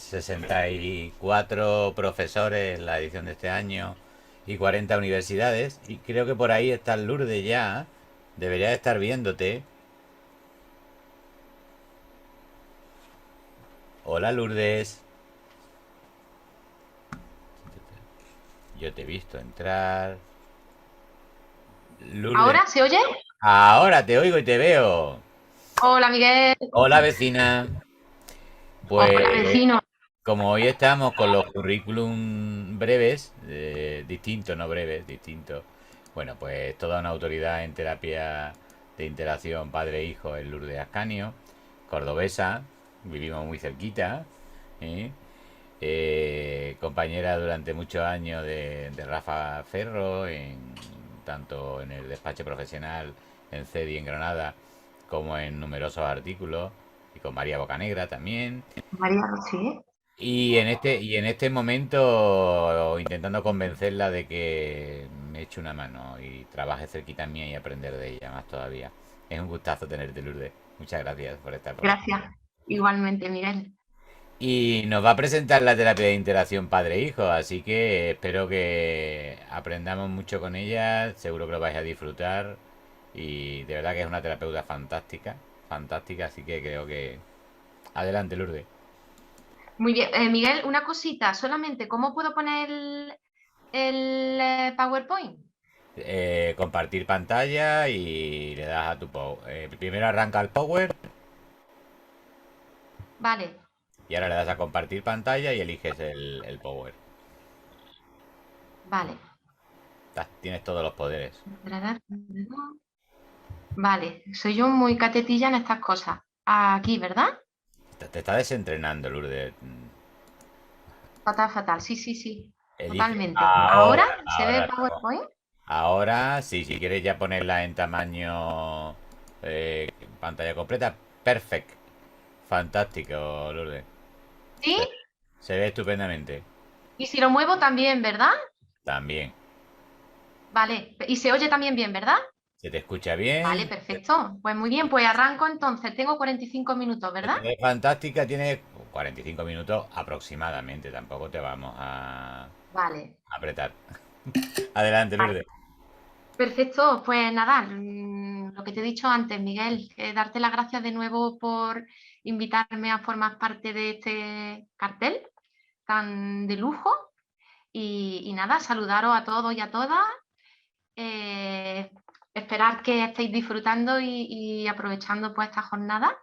64 profesores en la edición de este año y 40 universidades. Y creo que por ahí está Lourdes ya. Debería de estar viéndote. Hola Lourdes. Yo te he visto entrar. Lourdes. ¿Ahora se oye? Ahora te oigo y te veo. Hola, Miguel. Hola vecina. Pues Hola, vecino. como hoy estamos con los currículum breves, distintos, no breves, distintos. Bueno, pues toda una autoridad en terapia de interacción padre-hijo es Lourdes Ascanio, cordobesa, vivimos muy cerquita, ¿eh? Compañera durante muchos años de Rafa Ferro, tanto en el despacho profesional en CEDI en Granada como en numerosos artículos, y con María Bocanegra también. María Rossi. Y en este momento intentando convencerla de que me eche una mano y trabaje cerquita mía y aprender de ella más todavía. Es un gustazo tenerte, Lourdes. Muchas gracias por estar por aquí. Gracias. Igualmente, Miguel. Y nos va a presentar la terapia de interacción padre-hijo, así que espero que aprendamos mucho con ella, seguro que lo vais a disfrutar y de verdad que es una terapeuta fantástica, fantástica, así que creo que... Adelante, Lourdes. Muy bien. Miguel, una cosita. Solamente, ¿cómo puedo poner el PowerPoint? Compartir pantalla y le das a tu primero arranca el Power Vale, y ahora le das a compartir pantalla y eliges el Power. vale. Tienes todos los poderes. Vale, soy yo muy catetilla en estas cosas. Aquí, ¿verdad? Te está desentrenando, Lourdes. Fatal, fatal. Sí, sí, sí. Elige Totalmente. ¿Ahora ahora, se ve ahora, el PowerPoint? ahora, sí, si quieres ya ponerla en tamaño eh, pantalla completa, perfecto. Fantástico, Lourdes. Sí. Se, se ve estupendamente. Y si lo muevo también, ¿verdad? También. Vale. Y se oye también bien, ¿verdad? Se te escucha Vale, bien. perfecto. Pues muy bien, pues arranco entonces. Tengo 45 minutos, ¿verdad? Es fantástica, tiene 45 minutos aproximadamente, tampoco te vamos a Vale, apretar. Adelante, vale. Lourdes. Perfecto, pues nada, lo que te he dicho antes, Miguel, darte las gracias de nuevo por invitarme a formar parte de este cartel tan de lujo y nada, saludaros a todos y a todas, eh, esperar que estéis disfrutando y aprovechando pues esta jornada.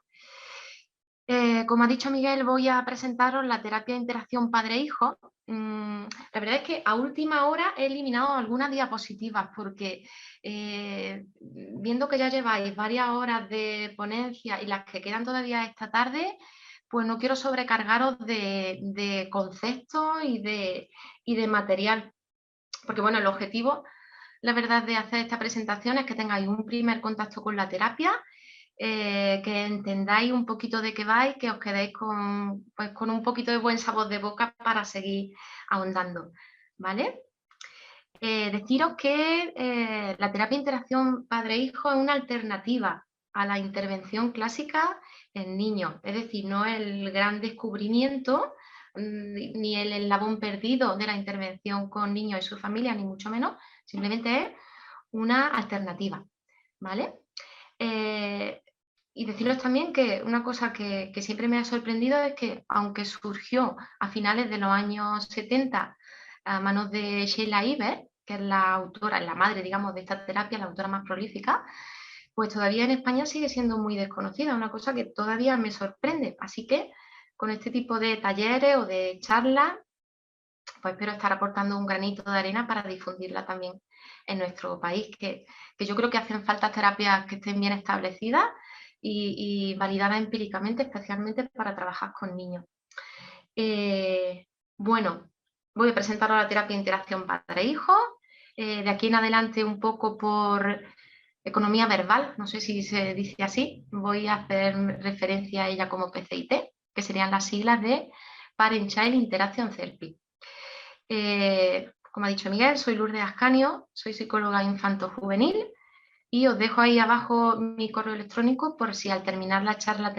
Como ha dicho Miguel, voy a presentaros la terapia de interacción padre-hijo. La verdad es que a última hora he eliminado algunas diapositivas porque viendo que ya lleváis varias horas de ponencia y las que quedan todavía esta tarde, pues no quiero sobrecargaros de conceptos y de material. Porque bueno, el objetivo, la verdad, de hacer esta presentación es que tengáis un primer contacto con la terapia, que entendáis un poquito de qué vais, que os quedéis pues, con un poquito de buen sabor de boca para seguir ahondando, ¿vale? Deciros que la terapia de interacción padre-hijo es una alternativa a la intervención clásica en niños, es decir, no el gran descubrimiento ni el eslabón perdido de la intervención con niños y su familia, ni mucho menos, simplemente es una alternativa, ¿vale? Eh, y deciros también que una cosa que siempre me ha sorprendido es que, aunque surgió a finales de los años 70 a manos de Sheila Iber, que es la autora, la madre, digamos, de esta terapia, la autora más prolífica, pues todavía en España sigue siendo muy desconocida, una cosa que todavía me sorprende. Así que con este tipo de talleres o de charlas, pues espero estar aportando un granito de arena para difundirla también en nuestro país, que yo creo que hacen falta terapias que estén bien establecidas y validadas empíricamente, especialmente para trabajar con niños. Bueno, voy a presentar ahora la terapia de interacción padre-hijo. De aquí en adelante un poco por economía verbal, no sé si se dice así, voy a hacer referencia a ella como PCIT, que serían las siglas de Parent Child Interaction Therapy. Como ha dicho Miguel, soy Lourdes Ascanio, soy psicóloga infanto-juvenil y os dejo ahí abajo mi correo electrónico por si al terminar la charla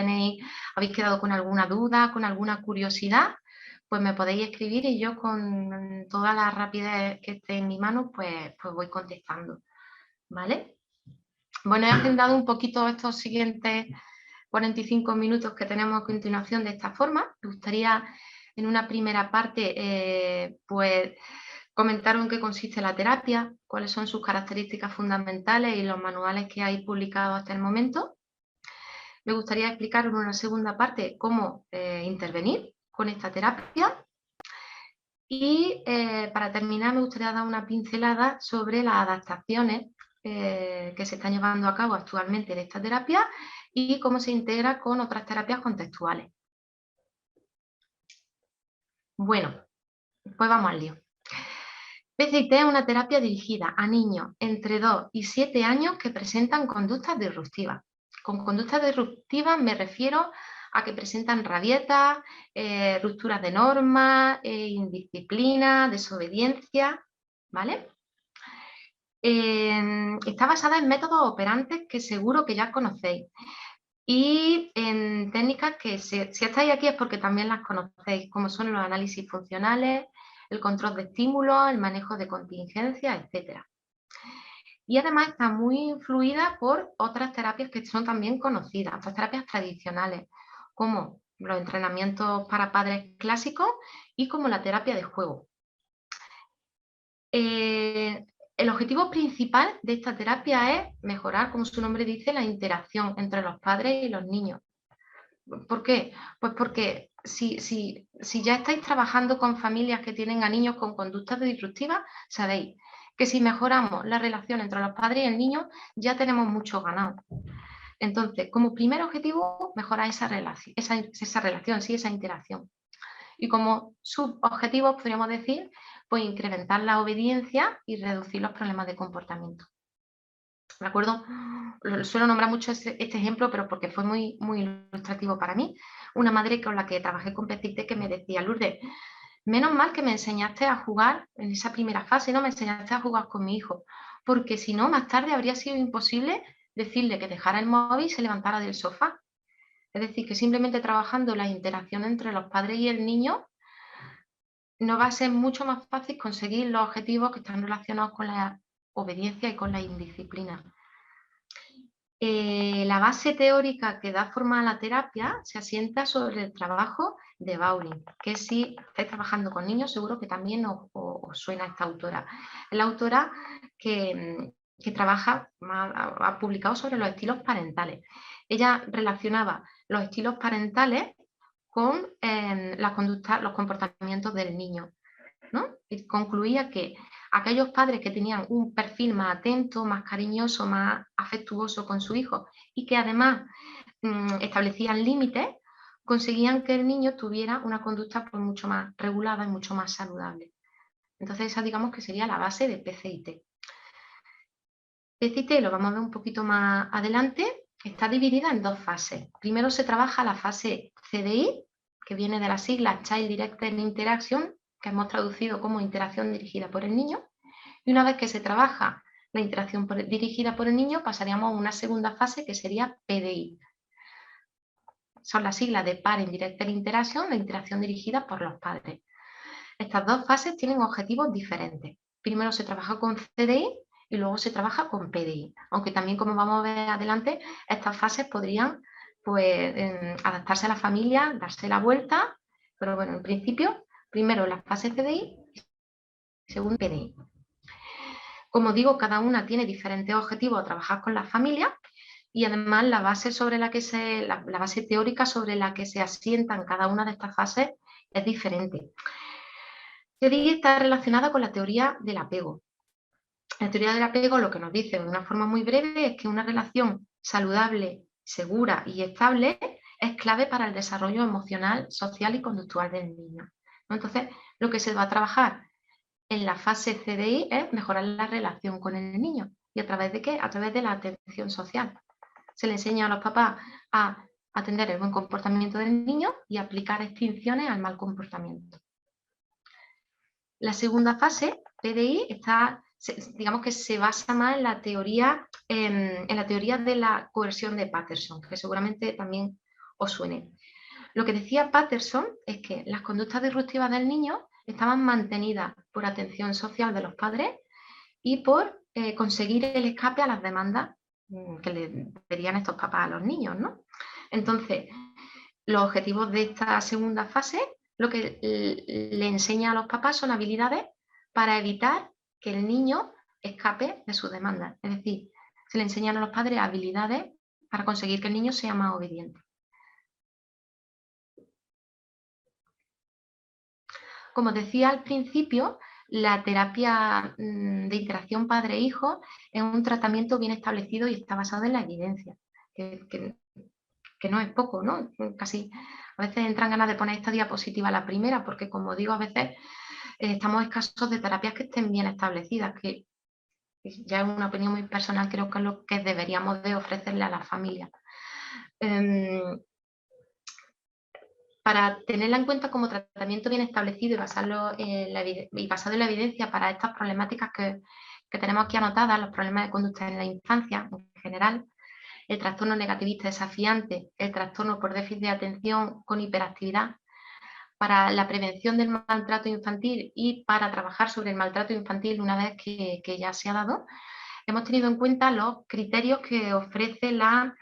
habéis quedado con alguna duda, con alguna curiosidad, pues me podéis escribir y yo con toda la rapidez que esté en mi mano, pues voy contestando, ¿vale? Bueno, he agendado un poquito estos siguientes 45 minutos que tenemos a continuación de esta forma. Me gustaría en una primera parte pues comentaros en qué consiste la terapia, cuáles son sus características fundamentales y los manuales que hay publicados hasta el momento. Me gustaría explicar en una segunda parte cómo intervenir con esta terapia. Y para terminar me gustaría dar una pincelada sobre las adaptaciones que se están llevando a cabo actualmente en esta terapia y cómo se integra con otras terapias contextuales. Bueno, pues vamos al lío. PCT es una terapia dirigida a niños entre 2 y 7 años que presentan conductas disruptivas. Con conductas disruptivas me refiero a que presentan rabietas, rupturas de normas, indisciplina, desobediencia, ¿vale? Está basada en métodos operantes que seguro que ya conocéis y en técnicas que si estáis aquí es porque también las conocéis, como son los análisis funcionales, el control de estímulos, el manejo de contingencias, etc. Y además está muy influida por otras terapias que son también conocidas, otras terapias tradicionales, como los entrenamientos para padres clásicos y como la terapia de juego. El objetivo principal de esta terapia es mejorar, como su nombre dice, la interacción entre los padres y los niños. ¿Por qué? Pues porque si ya estáis trabajando con familias que tienen a niños con conductas disruptivas, sabéis que si mejoramos la relación entre los padres y el niño, ya tenemos mucho ganado. Entonces, como primer objetivo, mejorar esa relación, esa interacción. Y como subobjetivos, podríamos decir, pues incrementar la obediencia y reducir los problemas de comportamiento. ¿De acuerdo? Suelo nombrar mucho este ejemplo, pero porque fue muy, muy ilustrativo para mí. Una madre con la que trabajé con PCT que me decía, Lourdes, menos mal que me enseñaste a jugar en esa primera fase, ¿no? Me enseñaste a jugar con mi hijo, porque si no, más tarde habría sido imposible decirle que dejara el móvil y se levantara del sofá. Es decir, que simplemente trabajando la interacción entre los padres y el niño, no va a ser mucho más fácil conseguir los objetivos que están relacionados con la obediencia y con la indisciplina. La base teórica que da forma a la terapia se asienta sobre el trabajo de Bowling, que si estáis trabajando con niños seguro que también os suena esta autora. Es la autora que trabaja, ha publicado sobre los estilos parentales. Ella relacionaba los estilos parentales con la conducta, los comportamientos del niño, ¿no? Y concluía que aquellos padres que tenían un perfil más atento, más cariñoso, más afectuoso con su hijo y que además establecían límites, conseguían que el niño tuviera una conducta pues, mucho más regulada y mucho más saludable. Entonces esa digamos que sería la base de PCIT. PCIT, lo vamos a ver un poquito más adelante, está dividida en dos fases. Primero se trabaja la fase CDI, que viene de las siglas Child Directed Interaction, que hemos traducido como interacción dirigida por el niño, y una vez que se trabaja la interacción dirigida por el niño, pasaríamos a una segunda fase que sería PDI. Son las siglas de Parent Directed Interaction, la interacción dirigida por los padres. Estas dos fases tienen objetivos diferentes. Primero se trabaja con CDI y luego se trabaja con PDI, aunque también, como vamos a ver adelante, estas fases podrían pues, adaptarse a la familia, darse la vuelta, pero bueno, en principio, primero la fase CDI y segundo PDI. Como digo, cada una tiene diferentes objetivos a trabajar con las familias y además la base, la base teórica sobre la que se asientan cada una de estas fases es diferente. CDI está relacionada con la teoría del apego. La teoría del apego lo que nos dice de una forma muy breve es que una relación saludable, segura y estable es clave para el desarrollo emocional, social y conductual del niño. Entonces, lo que se va a trabajar en la fase CDI es mejorar la relación con el niño. ¿Y a través de qué? A través de la atención social. Se le enseña a los papás a atender el buen comportamiento del niño y aplicar extinciones al mal comportamiento. La segunda fase, PDI, digamos que se basa más en la teoría de la coerción de Patterson, que seguramente también os suene. Lo que decía Patterson es que las conductas disruptivas del niño estaban mantenidas por atención social de los padres y por conseguir el escape a las demandas que le pedían estos papás a los niños, ¿no? Entonces, los objetivos de esta segunda fase, lo que le enseña a los papás son habilidades para evitar que el niño escape de sus demandas. Es decir, se le enseñan a los padres habilidades para conseguir que el niño sea más obediente. Como decía al principio, la terapia de interacción padre-hijo es un tratamiento bien establecido y está basado en la evidencia, que no es poco, ¿no? Casi a veces entran ganas de poner esta diapositiva a la primera, porque como digo, a veces estamos escasos de terapias que estén bien establecidas, que ya es una opinión muy personal, creo que es lo que deberíamos de ofrecerle a las familias. Para tenerla en cuenta como tratamiento bien establecido y, basado en la evidencia para estas problemáticas que tenemos aquí anotadas, los problemas de conducta en la infancia en general, el trastorno negativista desafiante, el trastorno por déficit de atención con hiperactividad, para la prevención del maltrato infantil y para trabajar sobre el maltrato infantil una vez que ya se ha dado, hemos tenido en cuenta los criterios que ofrece la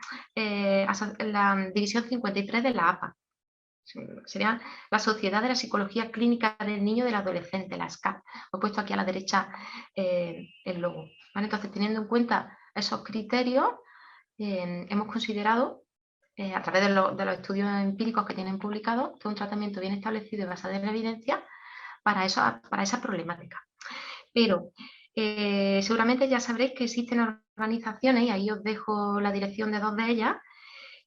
División 53 de la APA. Sería la Sociedad de la Psicología Clínica del Niño y del Adolescente, la SCAP. He puesto aquí a la derecha el logo. ¿Vale? Entonces, teniendo en cuenta esos criterios, hemos considerado, a través de los estudios empíricos que tienen publicados, que un tratamiento bien establecido y basado en la evidencia para esa problemática. Pero seguramente ya sabréis que existen organizaciones, y ahí os dejo la dirección de 2 de ellas,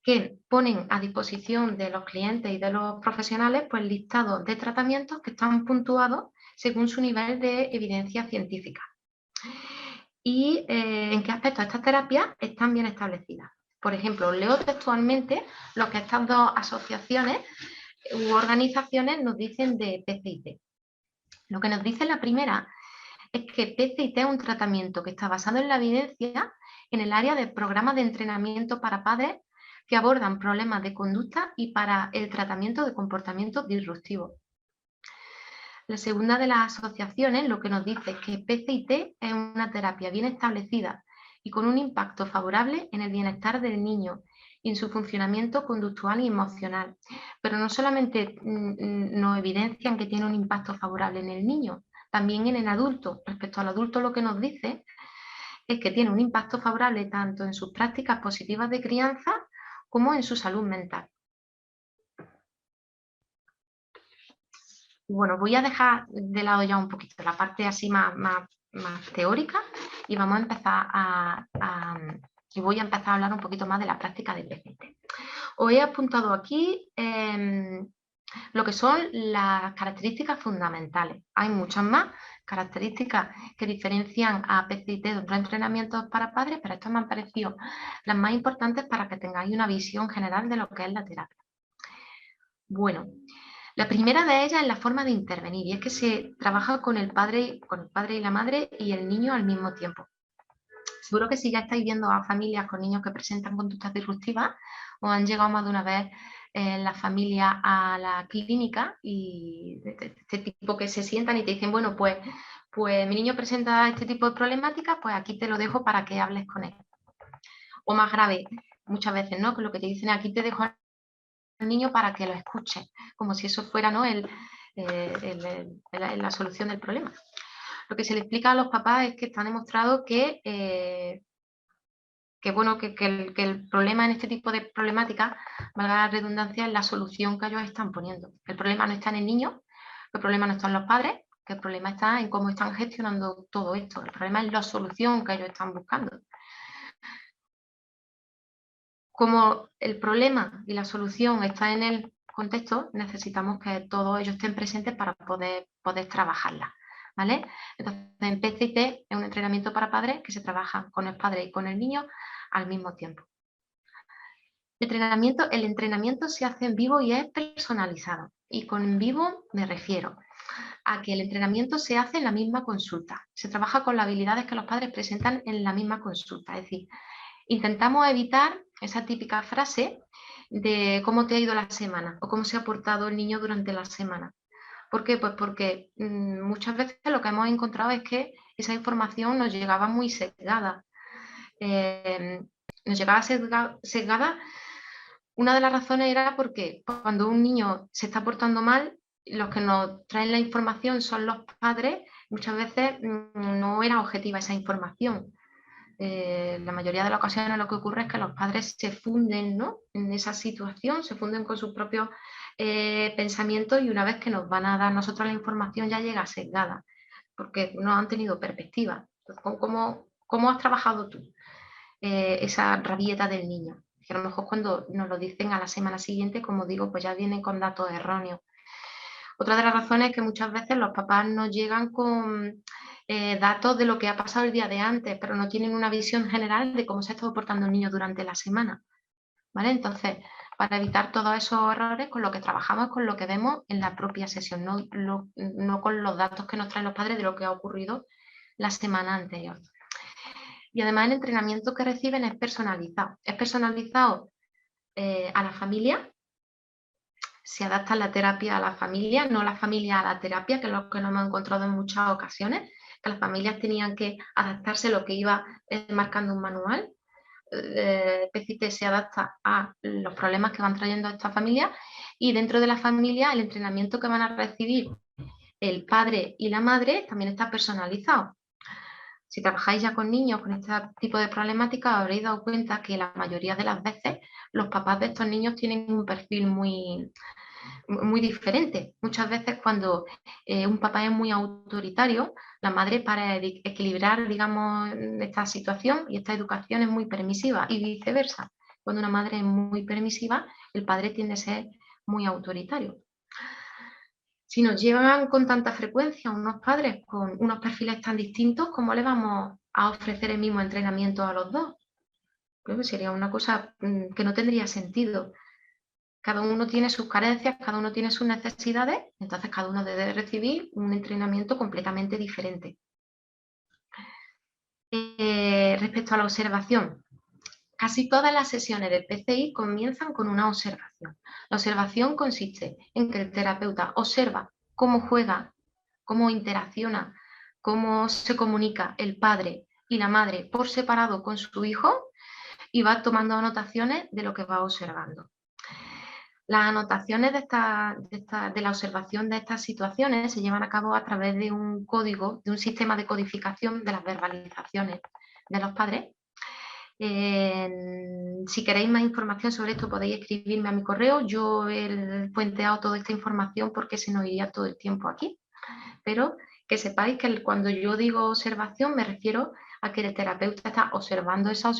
que ponen a disposición de los clientes y de los profesionales pues listados de tratamientos que están puntuados según su nivel de evidencia científica. Y en qué aspectos estas terapias están bien establecidas. Por ejemplo, leo textualmente lo que estas 2 asociaciones u organizaciones nos dicen de PCIT. Lo que nos dice la primera es que PCIT es un tratamiento que está basado en la evidencia en el área de programas de entrenamiento para padres que abordan problemas de conducta y para el tratamiento de comportamientos disruptivos. La segunda de las asociaciones lo que nos dice es que PCIT es una terapia bien establecida y con un impacto favorable en el bienestar del niño y en su funcionamiento conductual y emocional. Pero no solamente nos evidencian que tiene un impacto favorable en el niño, también en el adulto. Respecto al adulto lo que nos dice es que tiene un impacto favorable tanto en sus prácticas positivas de crianza como en su salud mental. Bueno, voy a dejar de lado ya un poquito la parte así más teórica y vamos a empezar y voy a empezar a hablar un poquito más de la práctica de PCT. Os he apuntado aquí lo que son las características fundamentales. Hay muchas más características que diferencian a PCT de otros entrenamientos para padres, pero estas me han parecido las más importantes para que tengáis una visión general de lo que es la terapia. Bueno, la primera de ellas es la forma de intervenir, y es que se trabaja con el padre y la madre y el niño al mismo tiempo. Seguro que si ya estáis viendo a familias con niños que presentan conductas disruptivas, o han llegado más de una vez las familias a la clínica y de este tipo que se sientan y te dicen, bueno, pues mi niño presenta este tipo de problemáticas, pues aquí te lo dejo para que hables con él. O más grave, muchas veces, ¿no? Que lo que te dicen, aquí te dejo al niño para que lo escuche, como si eso fuera, ¿no? la solución del problema. Lo que se le explica a los papás es que está demostrado que el problema en este tipo de problemáticas, valga la redundancia, es la solución que ellos están poniendo. El problema no está en el niño, el problema no está en los padres, que el problema está en cómo están gestionando todo esto. El problema es la solución que ellos están buscando. Como el problema y la solución está en el contexto, necesitamos que todos ellos estén presentes para poder trabajarla, ¿vale? Entonces, en PCT es un entrenamiento para padres que se trabaja con el padre y con el niño al mismo tiempo. El entrenamiento se hace en vivo y es personalizado. Y con en vivo me refiero a que el entrenamiento se hace en la misma consulta. Se trabaja con las habilidades que los padres presentan en la misma consulta. Es decir, intentamos evitar esa típica frase de cómo te ha ido la semana o cómo se ha portado el niño durante la semana. ¿Por qué? Pues porque muchas veces lo que hemos encontrado es que esa información nos llegaba muy sesgada. Nos llegaba sesgada. Una de las razones era porque cuando un niño se está portando mal, los que nos traen la información son los padres, muchas veces no era objetiva esa información. La mayoría de las ocasiones lo que ocurre es que los padres se funden, ¿no?, en esa situación, se funden con sus propios pensamientos, y una vez que nos van a dar nosotros la información ya llega sesgada, porque no han tenido perspectiva. ¿Cómo has trabajado tú esa rabieta del niño? Que a lo mejor cuando nos lo dicen a la semana siguiente, como digo, pues ya vienen con datos erróneos. Otra de las razones es que muchas veces los papás nos llegan con datos de lo que ha pasado el día de antes, pero no tienen una visión general de cómo se ha estado portando el niño durante la semana, ¿vale? Entonces, para evitar todos esos errores, con lo que trabajamos es con lo que vemos en la propia sesión, no con los datos que nos traen los padres de lo que ha ocurrido la semana anterior. Y además el entrenamiento que reciben es personalizado. Es personalizado a la familia. Se adapta la terapia a la familia, no la familia a la terapia, que es lo que nos hemos encontrado en muchas ocasiones, que las familias tenían que adaptarse a lo que iba marcando un manual. PCT se adapta a los problemas que van trayendo esta familia, y dentro de la familia el entrenamiento que van a recibir el padre y la madre también está personalizado. Si trabajáis ya con niños con este tipo de problemática, os habréis dado cuenta que la mayoría de las veces los papás de estos niños tienen un perfil muy diferente. Muchas veces cuando un papá es muy autoritario, la madre, para equilibrar, digamos, esta situación y esta educación, es muy permisiva, y viceversa. Cuando una madre es muy permisiva, el padre tiende a ser muy autoritario. Si nos llegan con tanta frecuencia unos padres con unos perfiles tan distintos, ¿cómo le vamos a ofrecer el mismo entrenamiento a los dos? Creo que sería una cosa que no tendría sentido. Cada uno tiene sus carencias, cada uno tiene sus necesidades, entonces cada uno debe recibir un entrenamiento completamente diferente. Respecto a la observación, casi todas las sesiones de PCI comienzan con una observación. La observación consiste en que el terapeuta observa cómo juega, cómo interacciona, cómo se comunica el padre y la madre por separado con su hijo, y va tomando anotaciones de lo que va observando. Las anotaciones de la observación de estas situaciones se llevan a cabo a través de un código, de un sistema de codificación de las verbalizaciones de los padres. Si queréis más información sobre esto, podéis escribirme a mi correo. Yo he puenteado toda esta información porque se nos iría todo el tiempo aquí, pero que sepáis que cuando yo digo observación me refiero a que el terapeuta está observando esa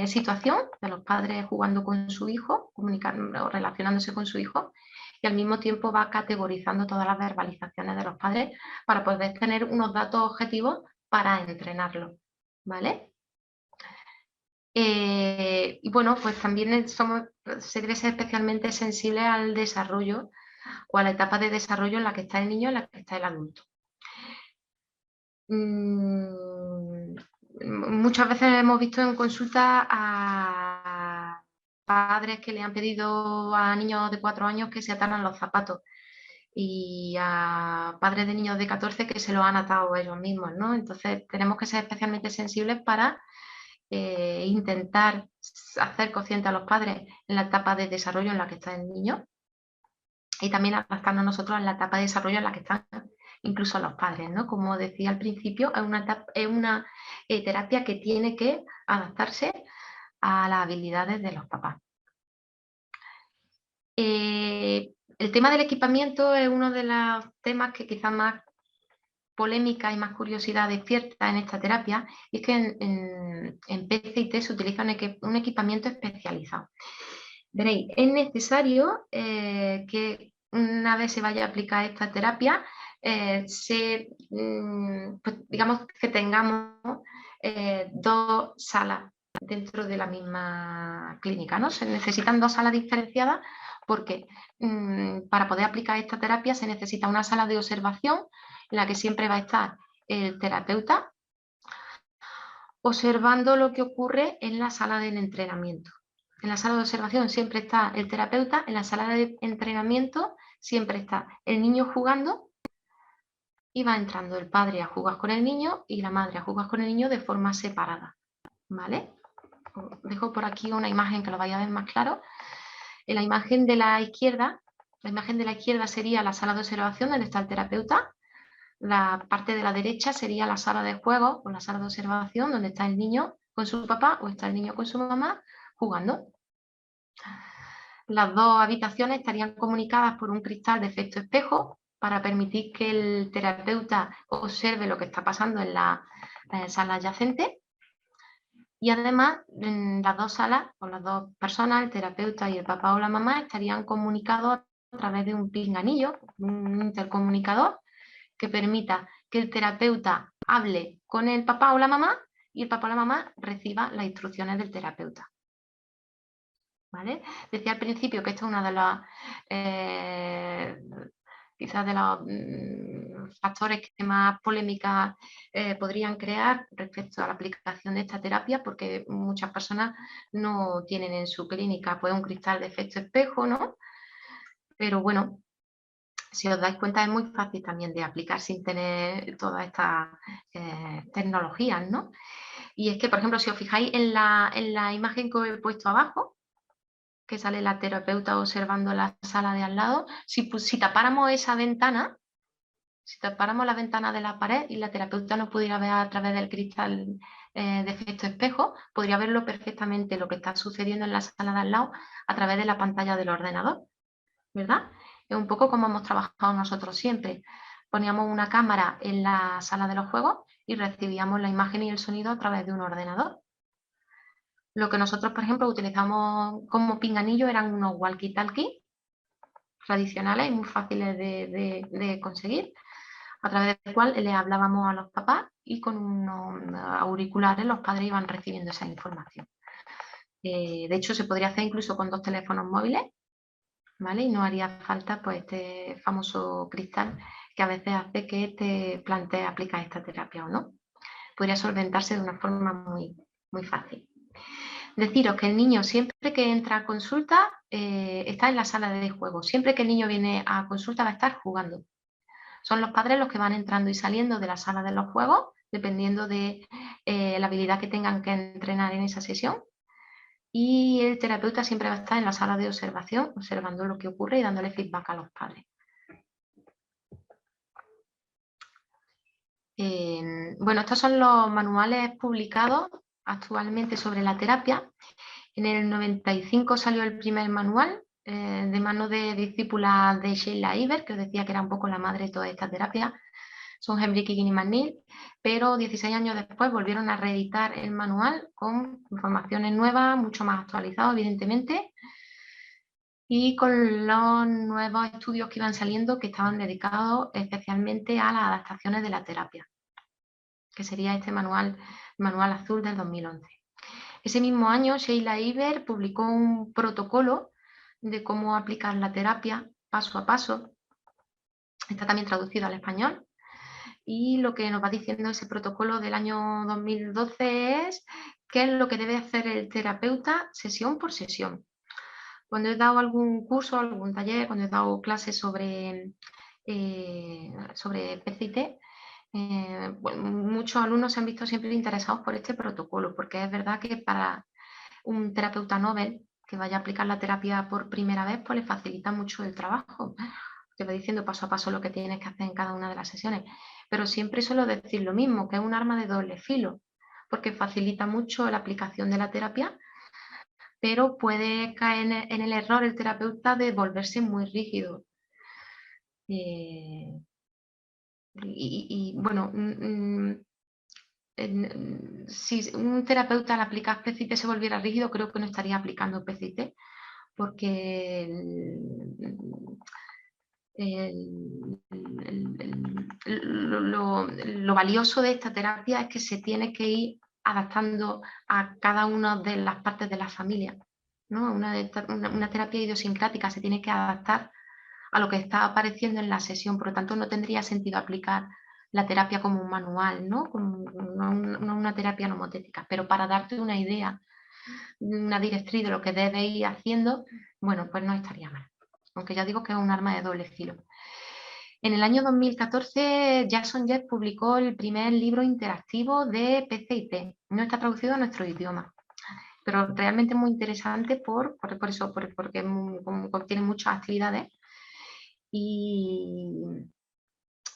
situación de los padres jugando con su hijo, comunicando o relacionándose con su hijo, y al mismo tiempo va categorizando todas las verbalizaciones de los padres para poder tener unos datos objetivos para entrenarlo, ¿vale? Y bueno, pues también se debe ser especialmente sensible al desarrollo o a la etapa de desarrollo en la que está el niño, en la que está el adulto. Muchas veces hemos visto en consulta a padres que le han pedido a niños de 4 años que se ataran los zapatos, y a padres de niños de 14 que se lo han atado ellos mismos, ¿no? Entonces tenemos que ser especialmente sensibles para intentar hacer consciente a los padres en la etapa de desarrollo en la que está el niño, y también adaptarnos nosotros en la etapa de desarrollo en la que están incluso los padres, ¿no? Como decía al principio, es una terapia que tiene que adaptarse a las habilidades de los papás. El tema del equipamiento es uno de los temas que quizás más polémica y más curiosidad despierta en esta terapia, y es que en PCT se utiliza un equipamiento especializado. Veréis, es necesario que una vez se vaya a aplicar esta terapia, pues digamos que tengamos 2 salas dentro de la misma clínica, ¿no? Se necesitan 2 salas diferenciadas porque para poder aplicar esta terapia se necesita una sala de observación en la que siempre va a estar el terapeuta observando lo que ocurre en la sala del entrenamiento. En la sala de observación siempre está el terapeuta, en la sala de entrenamiento siempre está el niño jugando y va entrando el padre a jugar con el niño y la madre a jugar con el niño de forma separada, ¿vale? Os dejo por aquí una imagen que lo vaya a ver más claro. En la imagen de la izquierda sería la sala de observación donde está el terapeuta. La parte de la derecha sería la sala de juego o la sala de observación donde está el niño con su papá o está el niño con su mamá jugando. Las dos habitaciones estarían comunicadas por un cristal de efecto espejo para permitir que el terapeuta observe lo que está pasando en la sala adyacente. Y además, en las dos salas, o las dos personas, el terapeuta y el papá o la mamá, estarían comunicados a través de un pinganillo, un intercomunicador, que permita que el terapeuta hable con el papá o la mamá y el papá o la mamá reciba las instrucciones del terapeuta. ¿Vale? Decía al principio que esto es una de las quizás de los factores que más polémica podrían crear respecto a la aplicación de esta terapia, porque muchas personas no tienen en su clínica pues un cristal de efecto espejo, ¿no? Pero bueno, si os dais cuenta es muy fácil también de aplicar sin tener todas estas tecnologías, ¿no? Y es que, por ejemplo, si os fijáis en la imagen que os he puesto abajo, que sale la terapeuta observando la sala de al lado, si tapáramos esa ventana, si tapáramos la ventana de la pared y la terapeuta no pudiera ver a través del cristal de efecto espejo, podría verlo perfectamente lo que está sucediendo en la sala de al lado a través de la pantalla del ordenador, ¿verdad? Es un poco como hemos trabajado nosotros siempre. Poníamos una cámara en la sala de los juegos y recibíamos la imagen y el sonido a través de un ordenador. Lo que nosotros, por ejemplo, utilizamos como pinganillo eran unos walkie-talkie tradicionales y muy fáciles de conseguir, a través del cual le hablábamos a los papás y con unos auriculares los padres iban recibiendo esa información. De hecho, se podría hacer incluso con 2 teléfonos móviles, ¿vale? Y no haría falta pues este famoso cristal que a veces hace que te plantees aplicar esta terapia o no. Podría solventarse de una forma muy, muy fácil. Deciros que el niño siempre que entra a consulta está en la sala de juego. Siempre que el niño viene a consulta va a estar jugando. Son los padres los que van entrando y saliendo de la sala de los juegos, dependiendo de la habilidad que tengan que entrenar en esa sesión. Y el terapeuta siempre va a estar en la sala de observación, observando lo que ocurre y dándole feedback a los padres. Bueno, estos son los manuales publicados actualmente sobre la terapia. En el 95 salió el primer manual de mano de discípulas de Sheila Iber, que os decía que era un poco la madre de toda esta terapia. Son Henrik y Ginny McNeil, pero 16 años después volvieron a reeditar el manual con informaciones nuevas, mucho más actualizado, evidentemente, y con los nuevos estudios que iban saliendo que estaban dedicados especialmente a las adaptaciones de la terapia, que sería este manual azul del 2011. Ese mismo año, Sheila Iber publicó un protocolo de cómo aplicar la terapia paso a paso. Está también traducido al español. Y lo que nos va diciendo ese protocolo del año 2012 es qué es lo que debe hacer el terapeuta sesión por sesión. Cuando he dado algún curso, algún taller, cuando he dado clases sobre PCT, bueno, muchos alumnos se han visto siempre interesados por este protocolo, porque es verdad que para un terapeuta novel que vaya a aplicar la terapia por primera vez, pues le facilita mucho el trabajo. Te va diciendo paso a paso lo que tienes que hacer en cada una de las sesiones. Pero siempre suelo decir lo mismo, que es un arma de doble filo, porque facilita mucho la aplicación de la terapia, pero puede caer en el error el terapeuta de volverse muy rígido. Bueno, si un terapeuta al aplicar PCT se volviera rígido, creo que no estaría aplicando PCT, porque lo valioso de esta terapia es que se tiene que ir adaptando a cada una de las partes de la familia, ¿no? Una terapia idiosincrática se tiene que adaptar a lo que está apareciendo en la sesión, por lo tanto no tendría sentido aplicar la terapia como un manual, ¿no? Como una terapia nomotética, pero para darte una idea una directriz de lo que debe ir haciendo, bueno, pues no estaría mal. Aunque ya digo que es un arma de doble filo. En el año 2014, Jason Jett publicó el primer libro interactivo de PCT. No está traducido a nuestro idioma, pero realmente muy interesante porque contiene muchas actividades y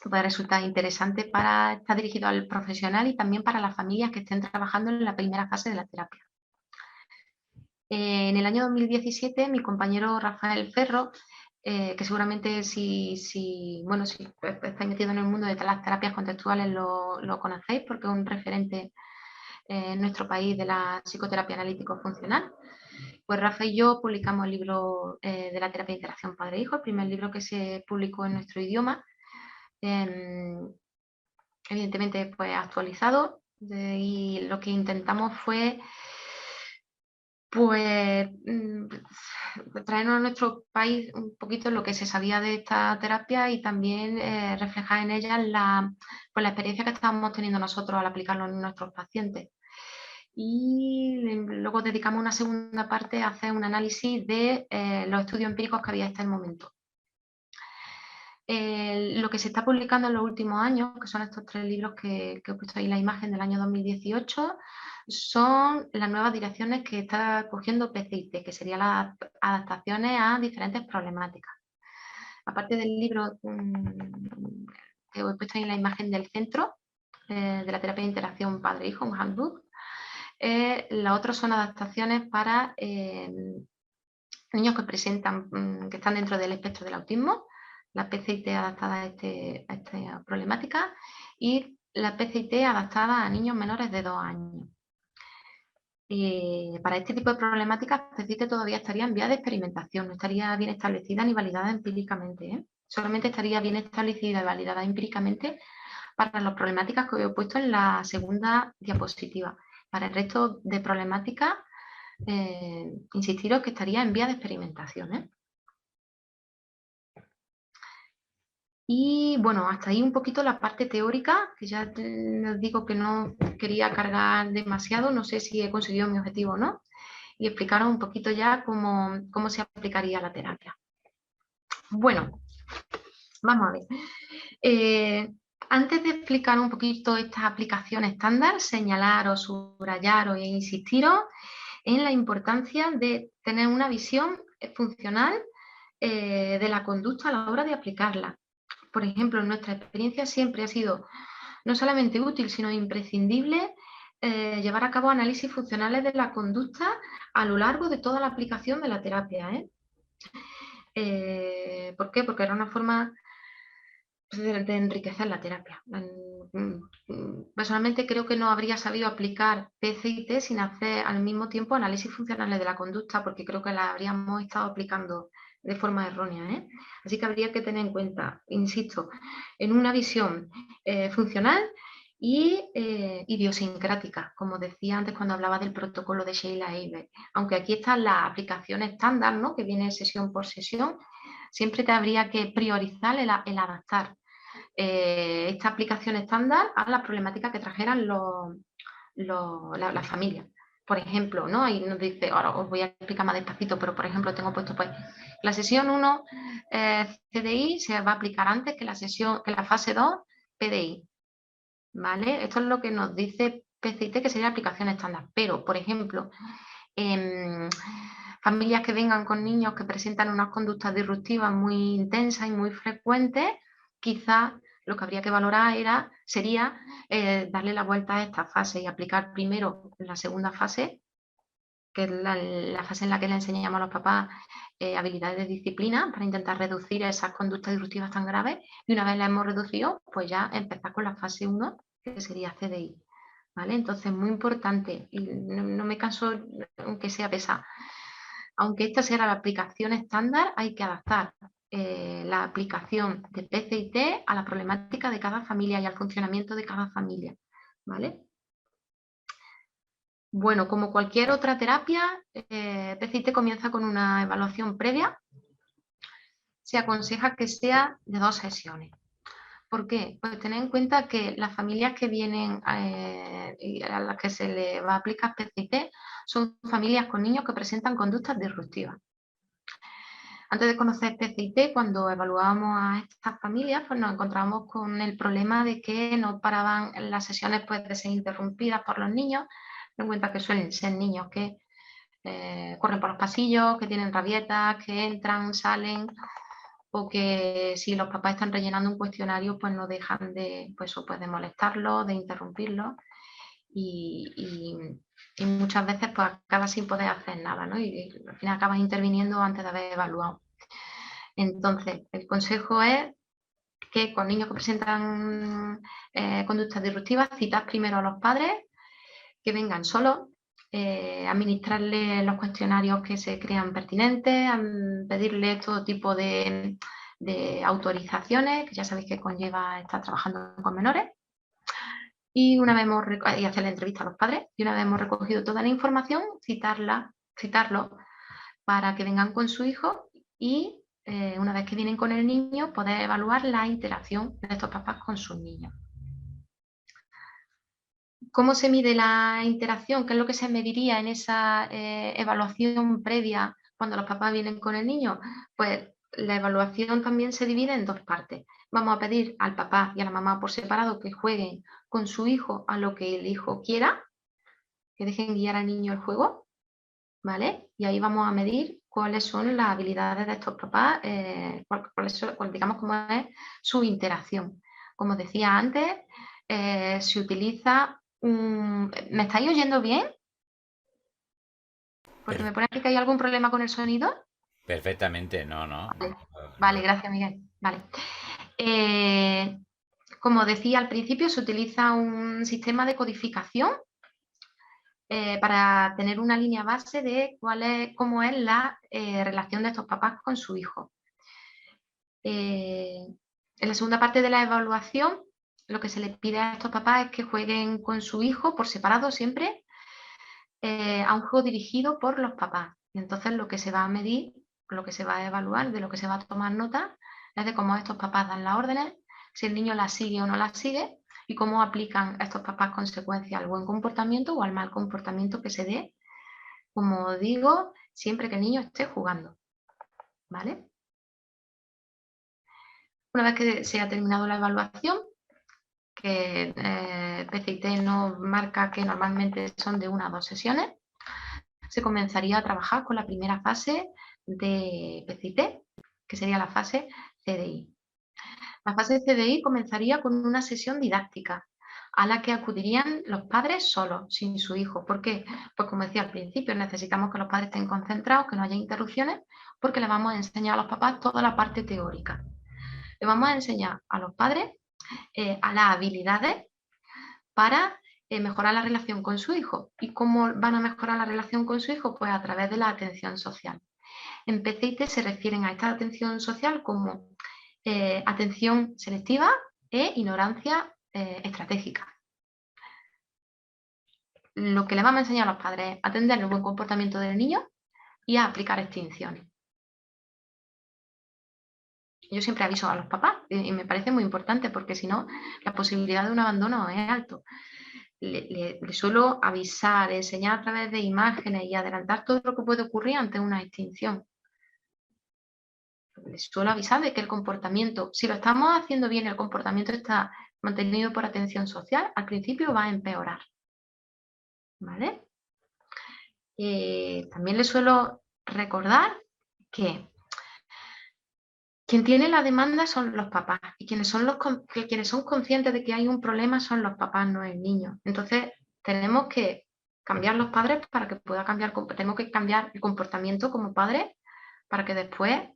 puede resultar interesante está dirigido al profesional y también para las familias que estén trabajando en la primera fase de la terapia. En el año 2017, mi compañero Rafael Ferro, que seguramente si estáis metido en el mundo de las terapias contextuales lo conocéis porque es un referente en nuestro país de la psicoterapia analítico-funcional. Pues Rafa y yo publicamos el libro de la terapia de interacción padre-hijo, el primer libro que se publicó en nuestro idioma, evidentemente pues actualizado, y lo que intentamos fue pues traernos a nuestro país un poquito lo que se sabía de esta terapia y también reflejar en ella la experiencia que estábamos teniendo nosotros al aplicarlo en nuestros pacientes. Y luego dedicamos una segunda parte a hacer un análisis de los estudios empíricos que había hasta el momento. Lo que se está publicando en los últimos años, que son estos 3 libros que he puesto ahí la imagen del año 2018, son las nuevas direcciones que está cogiendo PCIT, que serían las adaptaciones a diferentes problemáticas. Aparte del libro que he puesto ahí en la imagen del centro, de la terapia de interacción padre-hijo, un handbook, los otros son adaptaciones para niños que que están dentro del espectro del autismo, la PCIT adaptada a esta problemática y la PCIT adaptada a niños menores de 2 años. Para este tipo de problemáticas, PCIT todavía estaría en vía de experimentación, no estaría bien establecida ni validada empíricamente. Solamente estaría bien establecida y validada empíricamente para las problemáticas que he puesto en la segunda diapositiva. Para el resto de problemáticas, insistiros que estaría en vía de experimentación. Y bueno, hasta ahí un poquito la parte teórica, que ya os digo que no quería cargar demasiado, no sé si he conseguido mi objetivo o no, y explicaros un poquito ya cómo se aplicaría la terapia. Bueno, vamos a ver. Antes de explicar un poquito estas aplicaciones estándar, señalaros, subrayaros e insistiros en la importancia de tener una visión funcional de la conducta a la hora de aplicarla. Por ejemplo, en nuestra experiencia siempre ha sido no solamente útil, sino imprescindible llevar a cabo análisis funcionales de la conducta a lo largo de toda la aplicación de la terapia. ¿Por qué? Porque era una forma de enriquecer la terapia. Personalmente creo que no habría sabido aplicar PCIT sin hacer al mismo tiempo análisis funcionales de la conducta, porque creo que la habríamos estado aplicando de forma errónea. Así que habría que tener en cuenta, insisto, en una visión funcional y idiosincrática, como decía antes cuando hablaba del protocolo de Sheila Eiber. Aunque aquí están las aplicaciones estándar, ¿no? Que viene sesión por sesión, siempre te habría que priorizar el adaptar esta aplicación estándar a las problemáticas que trajeran las familias. Por ejemplo, ¿no? Ahí nos dice, ahora os voy a explicar más despacito, pero por ejemplo tengo puesto pues la sesión 1 CDI se va a aplicar antes que la fase 2 PDI. ¿Vale? Esto es lo que nos dice PCIT, que sería la aplicación estándar. Pero, por ejemplo, familias que vengan con niños que presentan unas conductas disruptivas muy intensas y muy frecuentes, quizás lo que habría que valorar sería darle la vuelta a esta fase y aplicar primero la segunda fase, que es la fase en la que le enseñamos a los papás habilidades de disciplina para intentar reducir esas conductas disruptivas tan graves, y una vez las hemos reducido, pues ya empezar con la fase 1, que sería CDI. ¿Vale? Entonces, muy importante, y no me canso, aunque sea pesada, aunque esta sea la aplicación estándar, hay que adaptar la aplicación de PCIT a la problemática de cada familia y al funcionamiento de cada familia. ¿Vale? Bueno, como cualquier otra terapia, PCIT comienza con una evaluación previa. Se aconseja que sea de 2 sesiones. ¿Por qué? Pues tener en cuenta que las familias que vienen y a las que se le va a aplicar PCT son familias con niños que presentan conductas disruptivas. Antes de conocer PCT, cuando evaluábamos a estas familias, pues nos encontrábamos con el problema de que no paraban las sesiones pues, de ser interrumpidas por los niños. Ten en cuenta que suelen ser niños que corren por los pasillos, que tienen rabietas, que entran, salen, o que si los papás están rellenando un cuestionario, pues no dejan de, pues, de molestarlos, de interrumpirlos, y muchas veces pues acabas sin poder hacer nada, ¿no? Y al final acabas interviniendo antes de haber evaluado. Entonces, el consejo es que con niños que presentan conductas disruptivas, citas primero a los padres, que vengan solos, administrarle los cuestionarios que se crean pertinentes, pedirle todo tipo de autorizaciones, que ya sabéis que conlleva estar trabajando con menores, y una vez y hacer la entrevista a los padres, y una vez hemos recogido toda la información, citarlo para que vengan con su hijo y una vez que vienen con el niño, poder evaluar la interacción de estos papás con sus niños. ¿Cómo se mide la interacción? ¿Qué es lo que se mediría en esa evaluación previa cuando los papás vienen con el niño? Pues la evaluación también se divide en dos partes. Vamos a pedir al papá y a la mamá por separado que jueguen con su hijo a lo que el hijo quiera, que dejen guiar al niño el juego, ¿vale? Y ahí vamos a medir cuáles son las habilidades de estos papás, digamos cómo es su interacción. Como decía antes, se utiliza... ¿Me estáis oyendo bien? Porque me pone aquí que hay algún problema con el sonido. Perfectamente, no, no. Vale, gracias, Miguel. Vale. Como decía al principio, se utiliza un sistema de codificación para tener una línea base de cómo es la relación de estos papás con su hijo. En la segunda parte de la evaluación, lo que se les pide a estos papás es que jueguen con su hijo por separado siempre a un juego dirigido por los papás. Y entonces lo que se va a medir, lo que se va a evaluar, de lo que se va a tomar nota, es de cómo estos papás dan las órdenes, si el niño las sigue o no las sigue, y cómo aplican estos papás consecuencias al buen comportamiento o al mal comportamiento que se dé, como digo, siempre que el niño esté jugando. ¿Vale? Una vez que se ha terminado la evaluación, que PCT nos marca que normalmente son de 1 a 2 sesiones, se comenzaría a trabajar con la primera fase de PCT, que sería la fase CDI. La fase CDI comenzaría con una sesión didáctica a la que acudirían los padres solos, sin su hijo. ¿Por qué? Pues como decía al principio, necesitamos que los padres estén concentrados, que no haya interrupciones, porque le vamos a enseñar a los papás toda la parte teórica. Le vamos a enseñar a los padres a las habilidades para mejorar la relación con su hijo. ¿Y cómo van a mejorar la relación con su hijo? Pues a través de la atención social. En PCT se refieren a esta atención social como atención selectiva e ignorancia estratégica. Lo que le vamos a enseñar a los padres es atender el buen comportamiento del niño y a aplicar extinciones. Yo siempre aviso a los papás y me parece muy importante porque si no, la posibilidad de un abandono es alto. Le suelo avisar, enseñar a través de imágenes y adelantar todo lo que puede ocurrir ante una extinción. Les suelo avisar de que el comportamiento, si lo estamos haciendo bien, el comportamiento está mantenido por atención social, al principio va a empeorar. ¿Vale? También les suelo recordar que quien tiene la demanda son los papás y quienes son conscientes de que hay un problema son los papás, no el niño. Entonces, tenemos que cambiar los padres para que pueda cambiar, tenemos que cambiar el comportamiento como padres para que después,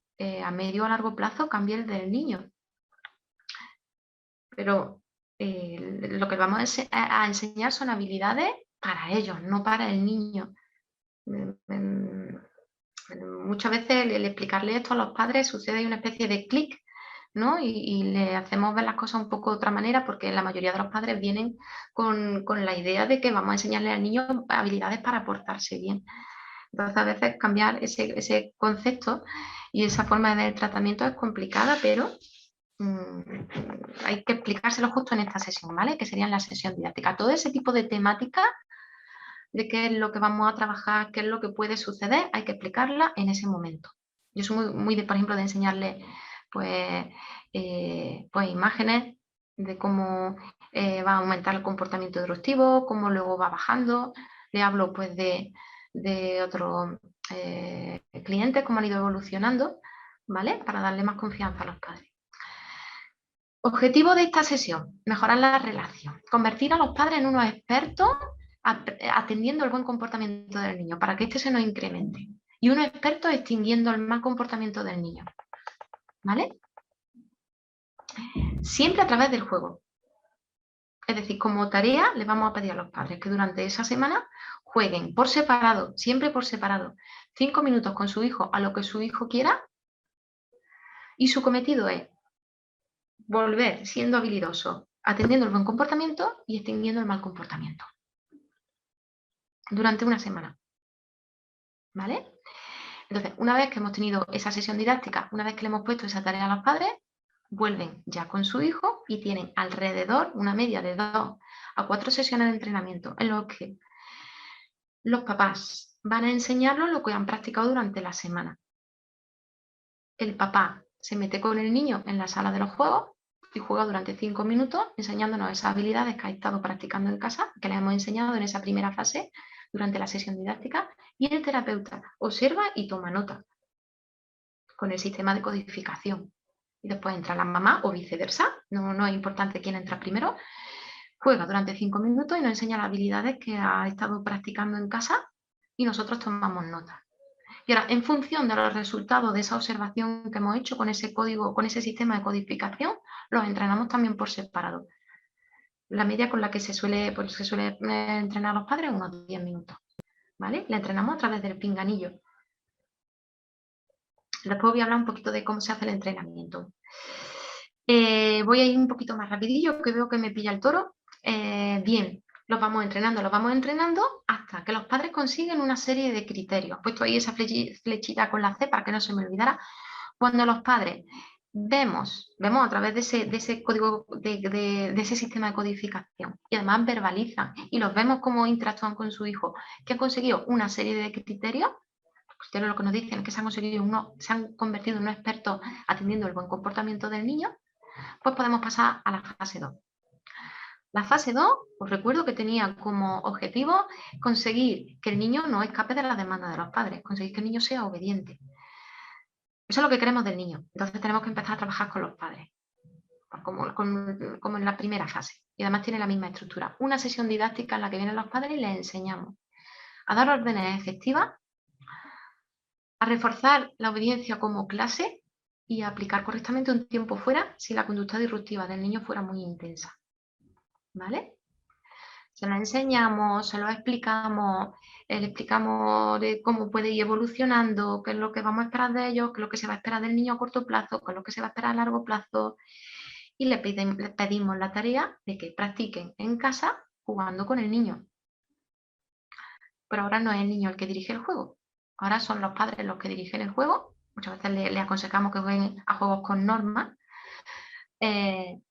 a medio o largo plazo, cambie el del niño. Pero lo que vamos a enseñar son habilidades para ellos, no para el niño. Muchas veces el explicarle esto a los padres sucede una especie de clic, ¿no? Y le hacemos ver las cosas un poco de otra manera porque la mayoría de los padres vienen con la idea de que vamos a enseñarle al niño habilidades para portarse bien. Entonces, a veces cambiar ese concepto y esa forma de ver el tratamiento es complicada, pero hay que explicárselo justo en esta sesión, ¿vale? Que sería en la sesión didáctica. Todo ese tipo de temática de qué es lo que vamos a trabajar, qué es lo que puede suceder, hay que explicarla en ese momento. Yo soy muy de, por ejemplo, de enseñarle pues, pues imágenes de cómo va a aumentar el comportamiento disruptivo, cómo luego va bajando. Le hablo pues de otros clientes, cómo han ido evolucionando, ¿vale? Para darle más confianza a los padres. Objetivo de esta sesión, mejorar la relación, convertir a los padres en unos expertos atendiendo el buen comportamiento del niño para que este se nos incremente y unos expertos extinguiendo el mal comportamiento del niño, ¿vale? Siempre a través del juego. Es decir, como tarea les vamos a pedir a los padres que durante esa semana jueguen por separado, siempre por separado, 5 minutos con su hijo a lo que su hijo quiera y su cometido es volver siendo habilidoso, atendiendo el buen comportamiento y extinguiendo el mal comportamiento. Durante una semana. ¿Vale? Entonces, una vez que hemos tenido esa sesión didáctica, una vez que le hemos puesto esa tarea a los padres, vuelven ya con su hijo y tienen alrededor una media de 2 a 4 sesiones de entrenamiento en los que los papás van a enseñarlos lo que han practicado durante la semana. El papá se mete con el niño en la sala de los juegos y juega durante 5 minutos enseñándonos esas habilidades que ha estado practicando en casa, que le hemos enseñado en esa primera fase durante la sesión didáctica, y el terapeuta observa y toma nota con el sistema de codificación. Y después entra la mamá o viceversa, no es importante quién entra primero, juega durante 5 minutos y nos enseña las habilidades que ha estado practicando en casa y nosotros tomamos nota. Y ahora, en función de los resultados de esa observación que hemos hecho con ese código, con ese sistema de codificación, los entrenamos también por separado. La media con la que se suele entrenar a los padres es unos 10 minutos. ¿Vale? La entrenamos a través del pinganillo. Después voy a hablar un poquito de cómo se hace el entrenamiento. Voy a ir un poquito más rapidillo, que veo que me pilla el toro. Bien, los vamos entrenando hasta que los padres consiguen una serie de criterios. He puesto ahí esa flechita con la C para que no se me olvidara. Cuando los padres vemos a través de ese código, de ese sistema de codificación y además verbalizan y los vemos cómo interactúan con su hijo, que han conseguido una serie de criterios, lo que nos dicen es que se han convertido en unos expertos atendiendo el buen comportamiento del niño, pues podemos pasar a la fase 2. La fase 2, os recuerdo que tenía como objetivo conseguir que el niño no escape de las demandas de los padres, conseguir que el niño sea obediente. Eso es lo que queremos del niño. Entonces tenemos que empezar a trabajar con los padres, como en la primera fase. Y además tiene la misma estructura. Una sesión didáctica en la que vienen los padres y les enseñamos a dar órdenes efectivas, a reforzar la obediencia como clase y a aplicar correctamente un tiempo fuera si la conducta disruptiva del niño fuera muy intensa. ¿Vale? Se lo enseñamos, se lo explicamos, le explicamos de cómo puede ir evolucionando, qué es lo que vamos a esperar de ellos, qué es lo que se va a esperar del niño a corto plazo, qué es lo que se va a esperar a largo plazo. Y le pedimos la tarea de que practiquen en casa jugando con el niño. Pero ahora no es el niño el que dirige el juego, ahora son los padres los que dirigen el juego. Muchas veces le aconsejamos que jueguen a juegos con normas,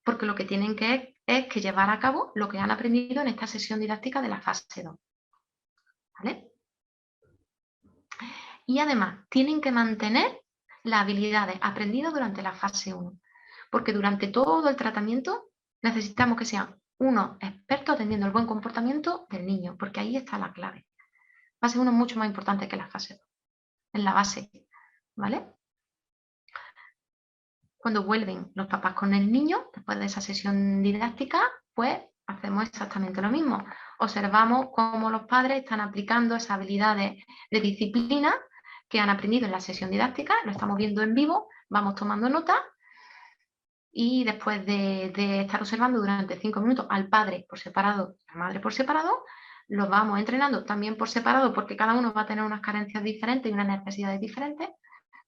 porque lo que tienen es que llevar a cabo lo que han aprendido en esta sesión didáctica de la fase 2. ¿Vale? Y además tienen que mantener las habilidades aprendidas durante la fase 1, porque durante todo el tratamiento necesitamos que sean unos expertos atendiendo el buen comportamiento del niño, porque ahí está la clave. Fase 1 es mucho más importante que la fase 2, en la base, ¿vale? Cuando vuelven los papás con el niño, después de esa sesión didáctica, pues hacemos exactamente lo mismo. Observamos cómo los padres están aplicando esas habilidades de disciplina que han aprendido en la sesión didáctica, lo estamos viendo en vivo, vamos tomando nota y después de estar observando durante 5 minutos al padre por separado, a la madre por separado, los vamos entrenando también por separado porque cada uno va a tener unas carencias diferentes y unas necesidades diferentes,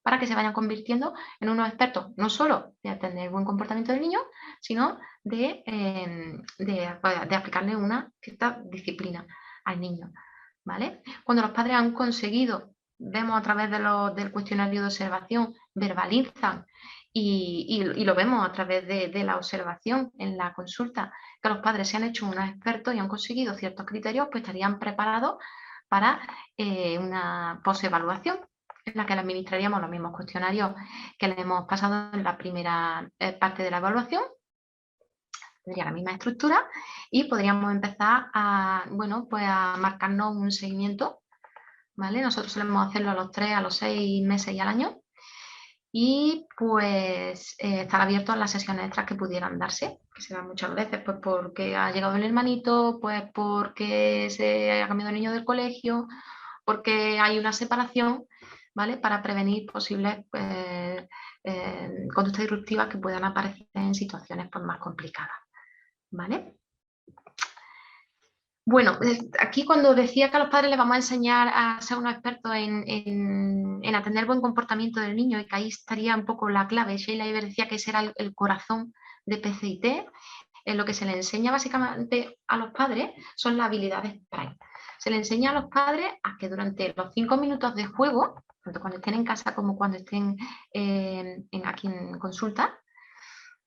para que se vayan convirtiendo en unos expertos, no solo de atender el buen comportamiento del niño, sino de aplicarle una cierta disciplina al niño. ¿Vale? Cuando los padres han conseguido, vemos a través del cuestionario de observación, verbalizan y lo vemos a través de la observación en la consulta, que los padres se han hecho unos expertos y han conseguido ciertos criterios, pues estarían preparados para una posevaluación en la que le administraríamos los mismos cuestionarios que le hemos pasado en la primera parte de la evaluación. Tendría la misma estructura y podríamos empezar a, bueno, pues a marcarnos un seguimiento, ¿vale? Nosotros solemos hacerlo a los 3, a los 6 meses y al año. Y pues estar abiertos a las sesiones extras que pudieran darse, que se dan muchas veces pues porque ha llegado el hermanito, pues porque se ha cambiado el niño del colegio, porque hay una separación, ¿vale? Para prevenir posibles conductas disruptivas que puedan aparecer en situaciones pues, más complicadas, ¿vale? Bueno, aquí cuando decía que a los padres les vamos a enseñar a ser unos expertos en atender el buen comportamiento del niño y que ahí estaría un poco la clave, Sheila Iber decía que ese era el corazón de PCIT, lo que se le enseña básicamente a los padres son las habilidades Pride. Se le enseña a los padres a que durante los 5 minutos de juego, tanto cuando estén en casa como cuando estén aquí en consulta,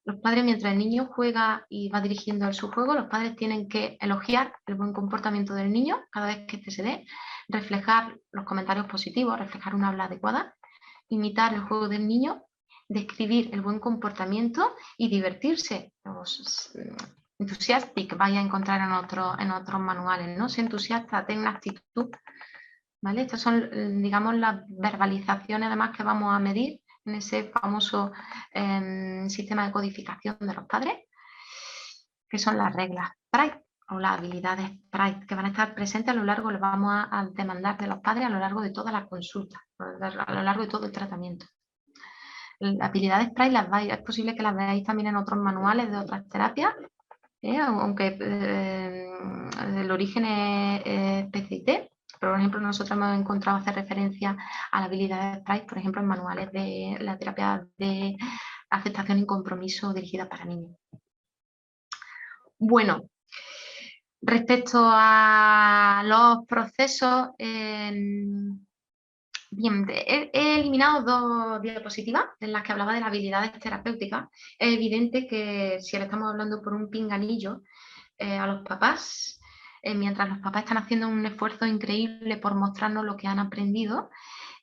los padres, mientras el niño juega y va dirigiendo su juego, los padres tienen que elogiar el buen comportamiento del niño cada vez que este se dé, reflejar los comentarios positivos, reflejar una habla adecuada, imitar el juego del niño, describir el buen comportamiento y divertirse. Los enthusiastic vaya a encontrar en otros manuales, ¿no? Sé entusiasta, ten una actitud, ¿vale? Estas son, digamos, las verbalizaciones además que vamos a medir en ese famoso sistema de codificación de los padres, que son las reglas Pride o las habilidades Pride, que van a estar presentes a lo largo, lo vamos a demandar de los padres a lo largo de toda la consulta, a lo largo de todo el tratamiento. Las habilidades Pride es posible que las veáis también en otros manuales de otras terapias, aunque el origen es PCT. Por ejemplo, nosotros hemos encontrado hacer referencia a la habilidad de Pride, por ejemplo, en manuales de la terapia de aceptación y compromiso dirigida para niños. Bueno, respecto a los procesos, bien, he eliminado 2 diapositivas en las que hablaba de las habilidades terapéuticas. Es evidente que si le estamos hablando por un pinganillo a los papás, mientras los papás están haciendo un esfuerzo increíble por mostrarnos lo que han aprendido,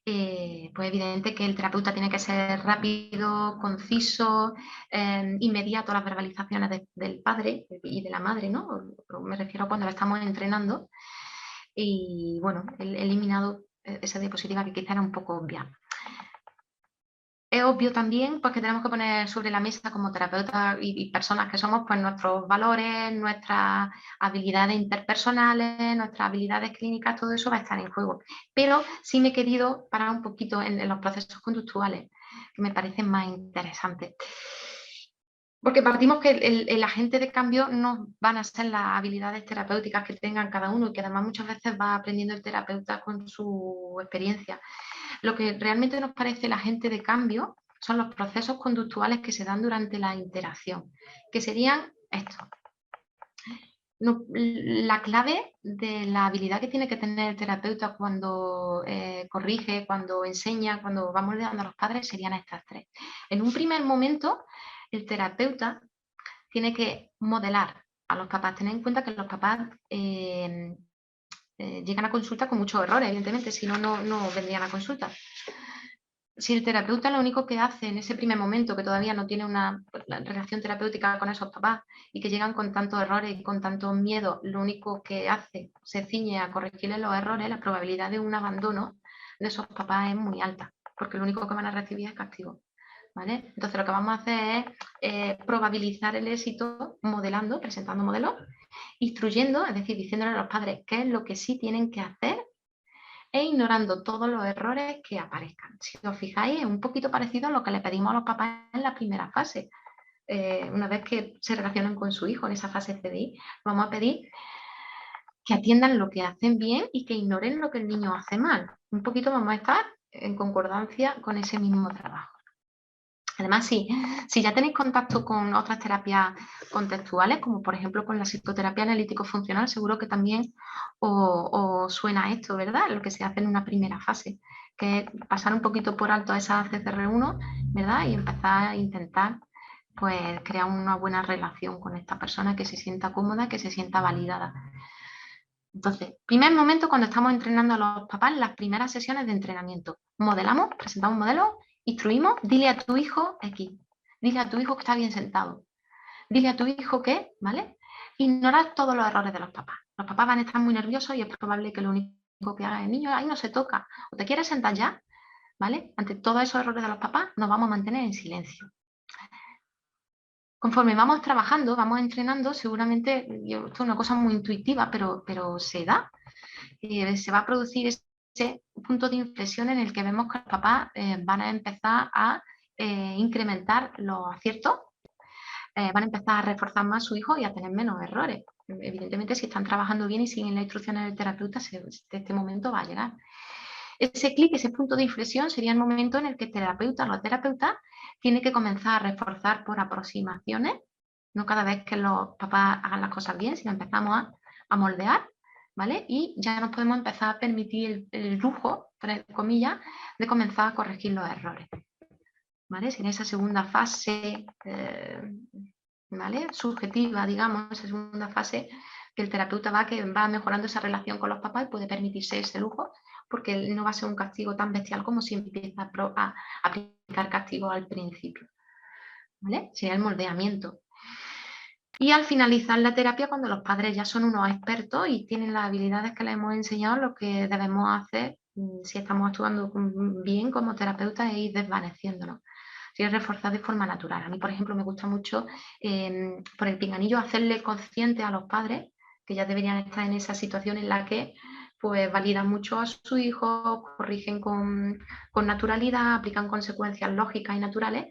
pues evidente que el terapeuta tiene que ser rápido, conciso, inmediato a las verbalizaciones del padre y de la madre, ¿no? Me refiero a cuando la estamos entrenando. Y bueno, he eliminado esa diapositiva que quizá era un poco obvia. Es obvio también pues, que tenemos que poner sobre la mesa como terapeutas y personas que somos pues, nuestros valores, nuestras habilidades interpersonales, nuestras habilidades clínicas, todo eso va a estar en juego. Pero sí me he querido parar un poquito en los procesos conductuales, que me parecen más interesantes. Porque partimos que el agente de cambio no van a ser las habilidades terapéuticas que tengan cada uno y que además muchas veces va aprendiendo el terapeuta con su experiencia. Lo que realmente nos parece el agente de cambio son los procesos conductuales que se dan durante la interacción, que serían estos. La clave de la habilidad que tiene que tener el terapeuta cuando corrige, cuando enseña, cuando va moldeando a los padres serían estas 3. En un primer momento, el terapeuta tiene que modelar a los papás. Tened en cuenta que los papás llegan a consulta con muchos errores, evidentemente, si no, no vendrían a consulta. Si el terapeuta lo único que hace en ese primer momento, que todavía no tiene una relación terapéutica con esos papás y que llegan con tantos errores y con tanto miedo, lo único que hace, se ciñe a corregirles los errores, la probabilidad de un abandono de esos papás es muy alta, porque lo único que van a recibir es castigo. ¿Vale? Entonces lo que vamos a hacer es probabilizar el éxito modelando, presentando modelos, instruyendo, es decir, diciéndole a los padres qué es lo que sí tienen que hacer e ignorando todos los errores que aparezcan. Si os fijáis, es un poquito parecido a lo que le pedimos a los papás en la primera fase. Una vez que se relacionan con su hijo en esa fase CDI, vamos a pedir que atiendan lo que hacen bien y que ignoren lo que el niño hace mal. Un poquito vamos a estar en concordancia con ese mismo trabajo. Además, si ya tenéis contacto con otras terapias contextuales, como por ejemplo con la psicoterapia analítico-funcional, seguro que también os suena esto, ¿verdad? Lo que se hace en una primera fase, que es pasar un poquito por alto a esa CCR1, ¿verdad? Y empezar a intentar pues crear una buena relación con esta persona, que se sienta cómoda, que se sienta validada. Entonces, primer momento cuando estamos entrenando a los papás, las primeras sesiones de entrenamiento. Modelamos, presentamos modelos, instruimos, dile a tu hijo X, dile a tu hijo que está bien sentado, dile a tu hijo que, ¿vale? Ignorar todos los errores de los papás. Los papás van a estar muy nerviosos y es probable que lo único que haga el niño, ahí no se toca, o te quieres sentar ya, ¿vale? Ante todos esos errores de los papás, nos vamos a mantener en silencio. Conforme vamos trabajando, vamos entrenando, seguramente, esto es una cosa muy intuitiva, pero se da. Se va a producir ese punto de inflexión en el que vemos que los papás van a empezar a incrementar los aciertos, van a empezar a reforzar más a su hijo y a tener menos errores. Evidentemente, si están trabajando bien y siguen las instrucciones del terapeuta, este momento va a llegar. Ese clic, ese punto de inflexión sería el momento en el que el terapeuta o la terapeuta tiene que comenzar a reforzar por aproximaciones, no cada vez que los papás hagan las cosas bien, sino empezamos a moldear, ¿vale? Y ya nos podemos empezar a permitir el lujo, entre comillas, de comenzar a corregir los errores, ¿vale? Si en esa segunda fase, ¿vale? Subjetiva, digamos, esa segunda fase, que el terapeuta va mejorando esa relación con los papás y puede permitirse ese lujo, porque no va a ser un castigo tan bestial como si empieza a aplicar castigo al principio, ¿vale? Sería el moldeamiento. Y al finalizar la terapia, cuando los padres ya son unos expertos y tienen las habilidades que les hemos enseñado, lo que debemos hacer, si estamos actuando bien como terapeutas, es ir desvaneciéndonos. Es reforzar de forma natural. A mí, por ejemplo, me gusta mucho por el pinganillo hacerle consciente a los padres que ya deberían estar en esa situación en la que pues validan mucho a su hijo, corrigen con naturalidad, aplican consecuencias lógicas y naturales.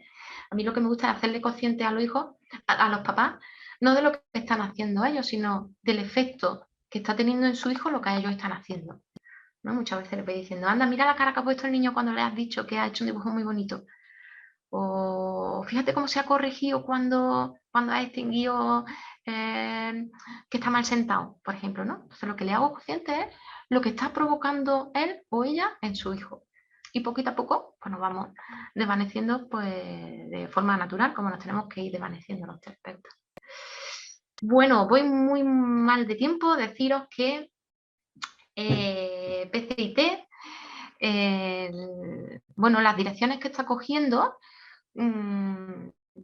A mí lo que me gusta es hacerle consciente a los hijos, a los papás, no de lo que están haciendo ellos, sino del efecto que está teniendo en su hijo lo que ellos están haciendo, ¿no? Muchas veces le voy diciendo, anda, mira la cara que ha puesto el niño cuando le has dicho que ha hecho un dibujo muy bonito. O fíjate cómo se ha corregido cuando ha extinguido que está mal sentado, por ejemplo, ¿no? Entonces lo que le hago consciente es lo que está provocando él o ella en su hijo. Y poquito a poco pues nos vamos desvaneciendo pues, de forma natural, como nos tenemos que ir desvaneciendo los terapeutas. Bueno, voy muy mal de tiempo. Deciros que PCIT, bueno, las direcciones que está cogiendo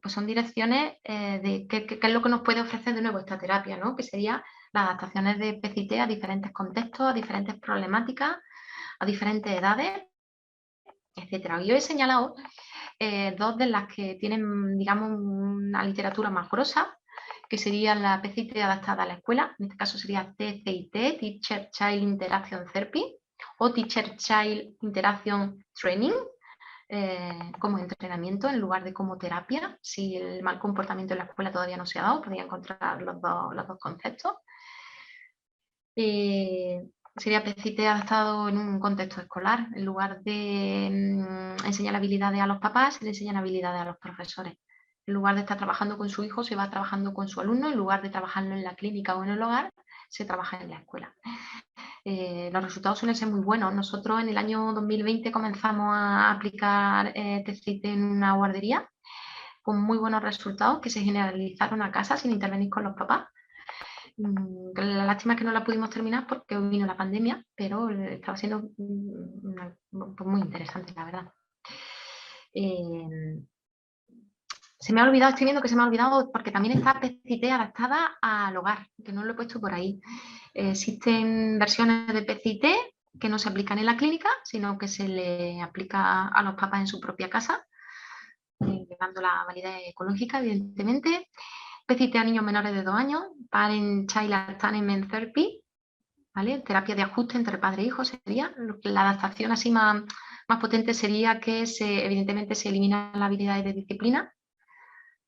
pues son direcciones de qué es lo que nos puede ofrecer de nuevo esta terapia, ¿no? Que sería las adaptaciones de PCT a diferentes contextos, a diferentes problemáticas, a diferentes edades, etcétera. Yo he señalado dos de las que tienen, digamos, una literatura más grosa, que sería la PCT adaptada a la escuela, en este caso sería TCIT, Teacher Child Interaction Therapy, o Teacher Child Interaction Training, como entrenamiento en lugar de como terapia. Si el mal comportamiento en la escuela todavía no se ha dado, podría encontrar los dos conceptos. Sería PCT adaptado en un contexto escolar. En lugar de enseñar habilidades a los papás, se le enseñan habilidades a los profesores. En lugar de estar trabajando con su hijo, se va trabajando con su alumno. En lugar de trabajarlo en la clínica o en el hogar, se trabaja en la escuela. Los resultados suelen ser muy buenos. Nosotros en el año 2020 comenzamos a aplicar TCT en una guardería con muy buenos resultados que se generalizaron a casa sin intervenir con los papás. La lástima es que no la pudimos terminar porque vino la pandemia, pero estaba siendo muy interesante, la verdad. Se me ha olvidado, estoy viendo que se me ha olvidado porque también está PCT adaptada al hogar, que no lo he puesto por ahí. Existen versiones de PCT que no se aplican en la clínica, sino que se le aplica a los papás en su propia casa, llevando la validez ecológica, evidentemente. PCT a niños menores de 2 años, Parent Child Attainment Therapy, ¿vale? Terapia de ajuste entre padre e hijo sería. La adaptación así más potente sería que evidentemente se eliminan las habilidades de disciplina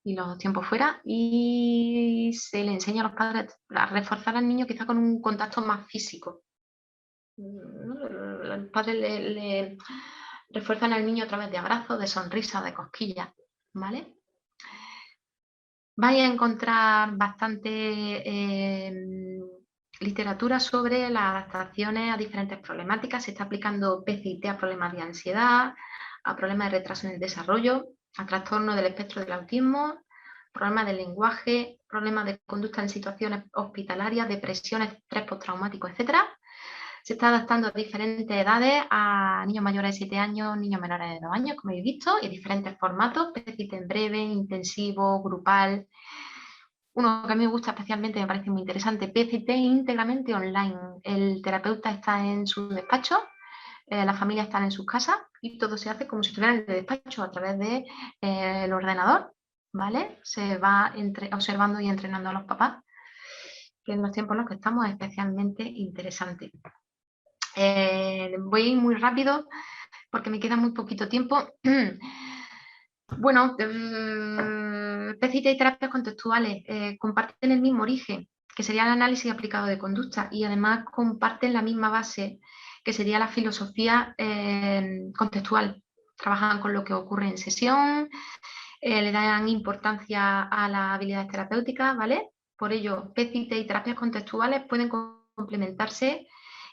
y los tiempos fuera, y se le enseña a los padres a reforzar al niño quizá con un contacto más físico. Los padres le refuerzan al niño a través de abrazos, de sonrisas, de cosquillas, ¿vale? Vais a encontrar bastante literatura sobre las adaptaciones a diferentes problemáticas. Se está aplicando PCT a problemas de ansiedad, a problemas de retraso en el desarrollo, a trastornos del espectro del autismo, problemas del lenguaje, problemas de conducta en situaciones hospitalarias, depresiones, estrés postraumático, etcétera. Se está adaptando a diferentes edades, a niños mayores de 7 años, niños menores de 2 años, como habéis visto, y diferentes formatos, PCT en breve, intensivo, grupal. Uno que a mí me gusta especialmente, me parece muy interesante, PCT íntegramente online. El terapeuta está en su despacho, las familias están en sus casas y todo se hace como si estuvieran en el despacho a través de el ordenador, ¿vale? Se va observando y entrenando a los papás, que en los tiempos en los que estamos es especialmente interesante. Voy a ir muy rápido porque me queda muy poquito tiempo. Bueno, PCT y terapias contextuales comparten el mismo origen, que sería el análisis aplicado de conducta, y además comparten la misma base, que sería la filosofía contextual. Trabajan con lo que ocurre en sesión, le dan importancia a las habilidades terapéuticas, ¿vale? Por ello, PCT y terapias contextuales pueden complementarse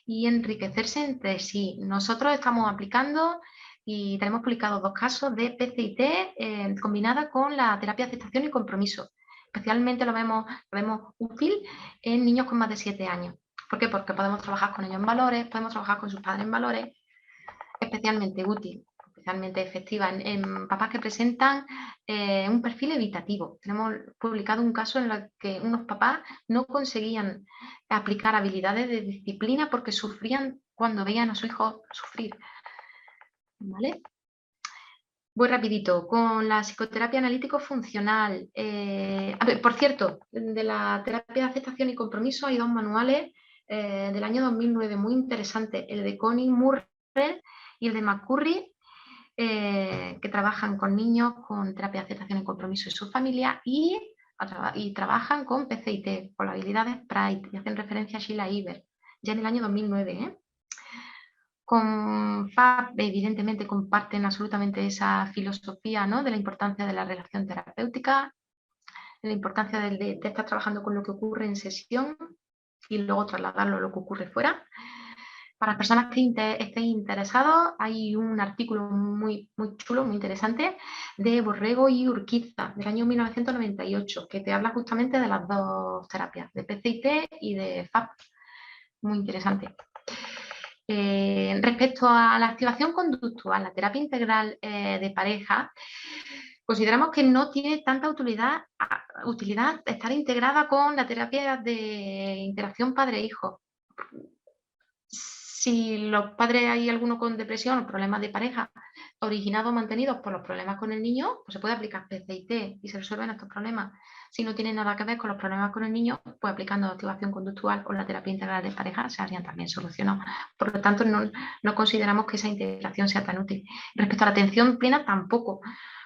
y enriquecerse entre sí. Nosotros estamos aplicando y tenemos publicados 2 casos de PCT combinada con la terapia de aceptación y compromiso. Especialmente lo vemos útil en niños con más de 7 años. ¿Por qué? Porque podemos trabajar con ellos en valores, podemos trabajar con sus padres en valores, especialmente útil, especialmente efectiva en papás que presentan un perfil evitativo. Tenemos publicado un caso en el que unos papás no conseguían aplicar habilidades de disciplina porque sufrían cuando veían a su hijo sufrir. ¿Vale? Voy rapidito, con la psicoterapia analítico-funcional. Por cierto, de la terapia de aceptación y compromiso hay 2 manuales del año 2009 muy interesantes, el de Connie Murray y el de McCurry, que trabajan con niños con terapia de aceptación y compromiso y su familia y trabajan con PCT, con las habilidades Pride, y hacen referencia a Sheila Iber, ya en el año 2009, ¿eh? Con FAB, evidentemente, comparten absolutamente esa filosofía, ¿no? De la importancia de la relación terapéutica, de la importancia de estar trabajando con lo que ocurre en sesión y luego trasladarlo a lo que ocurre fuera. Para las personas que estén interesados, hay un artículo muy chulo, muy interesante, de Borrego y Urquiza, del año 1998, que te habla justamente de las 2 terapias, de PCT y de FAB. Muy interesante. Respecto a la activación conductual, la terapia integral de pareja, consideramos que no tiene tanta utilidad estar integrada con la terapia de interacción padre-hijo. Si los padres hay alguno con depresión o problemas de pareja originados o mantenidos por los problemas con el niño, pues se puede aplicar PCT y se resuelven estos problemas. Si no tiene nada que ver con los problemas con el niño, pues aplicando activación conductual o la terapia integral de pareja se harían también solucionados. Por lo tanto, no consideramos que esa integración sea tan útil. Respecto a la atención plena, tampoco,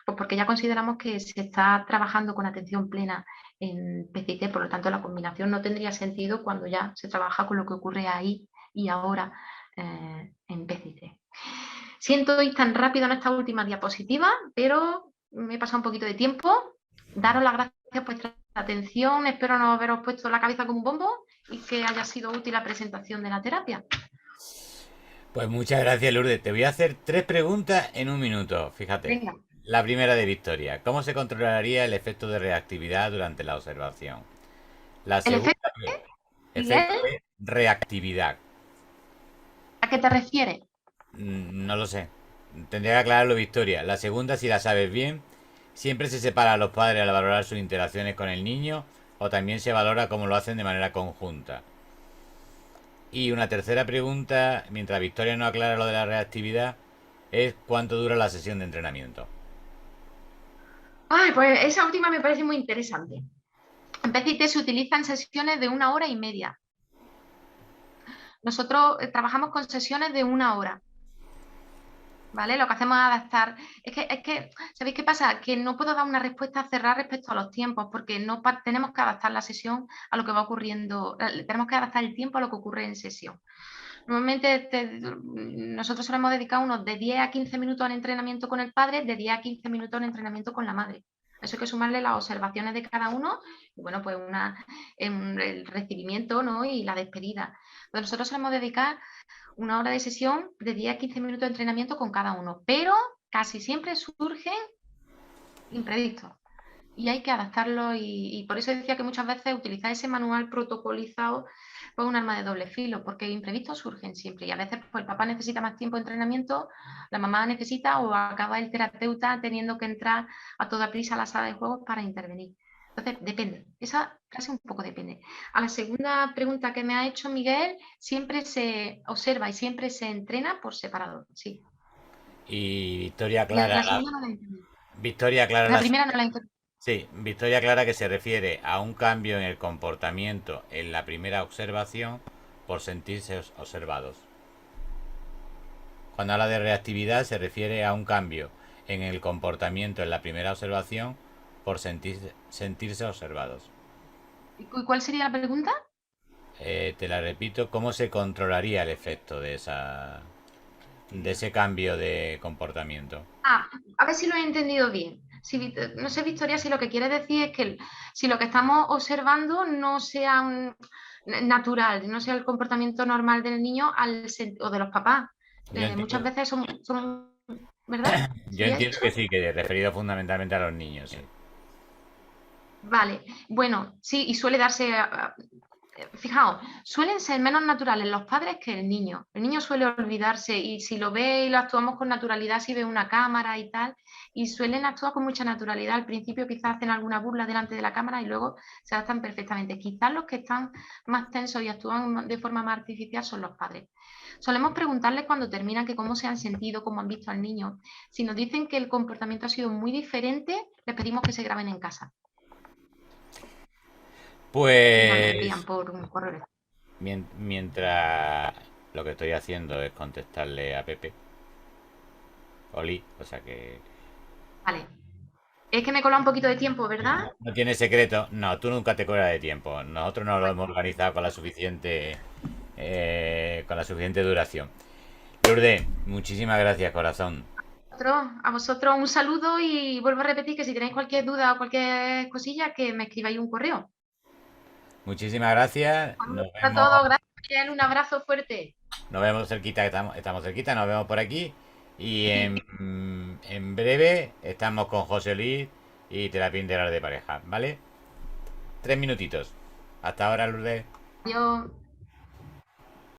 pues porque ya consideramos que se está trabajando con atención plena en PCT, por lo tanto la combinación no tendría sentido cuando ya se trabaja con lo que ocurre ahí y ahora en PCT. Siento ir tan rápido en esta última diapositiva, pero me he pasado un poquito de tiempo. Daros las gracias por vuestra atención, espero no haberos puesto la cabeza como un bombo y que haya sido útil la presentación de la terapia. Pues muchas gracias, Lourdes. Te voy a hacer 3 preguntas en un minuto. Fíjate. Venga. La primera de Victoria. ¿Cómo se controlaría el efecto de reactividad durante la observación? La ¿El segunda, efecto, efecto Miguel? de reactividad. ¿A qué te refieres? No lo sé. Tendría que aclararlo, Victoria. La segunda, si la sabes bien, ¿siempre se separa a los padres al valorar sus interacciones con el niño o también se valora cómo lo hacen de manera conjunta? Y una tercera pregunta, mientras Victoria no aclara lo de la reactividad, es ¿cuánto dura la sesión de entrenamiento? Ay, pues esa última me parece muy interesante. En PCT se utilizan sesiones de 1 hora y media. Nosotros trabajamos con sesiones de 1 hora. ¿Vale? Lo que hacemos es adaptar. Es que, ¿sabéis qué pasa? Que no puedo dar una respuesta cerrada respecto a los tiempos, porque no tenemos que adaptar la sesión a lo que va ocurriendo, tenemos que adaptar el tiempo a lo que ocurre en sesión. Normalmente nosotros solemos dedicar unos de 10 a 15 minutos al entrenamiento con el padre, de 10 a 15 minutos al entrenamiento con la madre. Eso hay que sumarle las observaciones de cada uno y, bueno, pues el recibimiento, ¿no? Y la despedida. Pues nosotros solemos dedicar una hora de sesión de 10 a 15 minutos de entrenamiento con cada uno, pero casi siempre surgen imprevistos y hay que adaptarlo y por eso decía que muchas veces utilizar ese manual protocolizado es un arma de doble filo, porque imprevistos surgen siempre y a veces pues, el papá necesita más tiempo de entrenamiento, la mamá necesita o acaba el terapeuta teniendo que entrar a toda prisa a la sala de juegos para intervenir. Entonces, depende. Esa casi un poco depende. A la segunda pregunta que me ha hecho Miguel, siempre se observa y siempre se entrena por separado, sí. Y Victoria Y Clara, la segunda no la entendí. Victoria Clara, La primera no la entendí. sí, Victoria Clara que se refiere a un cambio en el comportamiento en la primera observación por sentirse observados. Cuando habla de reactividad se refiere a un cambio en el comportamiento en la primera observación por sentirse observados. ¿Y cuál sería la pregunta? Te la repito, ¿cómo se controlaría el efecto de ese cambio de comportamiento? A ver si lo he entendido bien. No sé, Victoria, si lo que quieres decir es que si lo que estamos observando no sea natural, no sea el comportamiento normal del niño o de los papás. Yo Muchas entiendo, veces ¿verdad? yo ¿Sería entiendo eso? que sí, que referido fundamentalmente a los niños, sí. Vale, bueno, sí, y suele darse, fijaos, suelen ser menos naturales los padres que el niño. El niño suele olvidarse y si lo ve y lo actuamos con naturalidad, si ve una cámara y tal, y suelen actuar con mucha naturalidad. Al principio quizás hacen alguna burla delante de la cámara y luego se adaptan perfectamente. Quizás los que están más tensos y actúan de forma más artificial son los padres. Solemos preguntarles cuando terminan que cómo se han sentido, cómo han visto al niño. Si nos dicen que el comportamiento ha sido muy diferente, les pedimos que se graben en casa y nos lo envían Pues por un correo. mientras lo que estoy haciendo es contestarle a Pepe, Oli, o sea que Vale. Es que me cola un poquito de tiempo, ¿verdad? no tiene secreto. No, tú nunca te cobras de tiempo. Nosotros no lo Pues hemos organizado con la suficiente duración. Lourdes, muchísimas gracias, corazón. a vosotros un saludo y vuelvo a repetir que si tenéis cualquier duda o cualquier cosilla, que me escribáis un correo. Muchísimas gracias. A todos, gracias, Miguel, un abrazo fuerte. Nos vemos cerquita, estamos cerquita, nos vemos por aquí. Y en breve estamos con José Luis y Terapia Integral de Pareja, ¿vale? 3 minutitos. Hasta ahora, Lourdes. Adiós.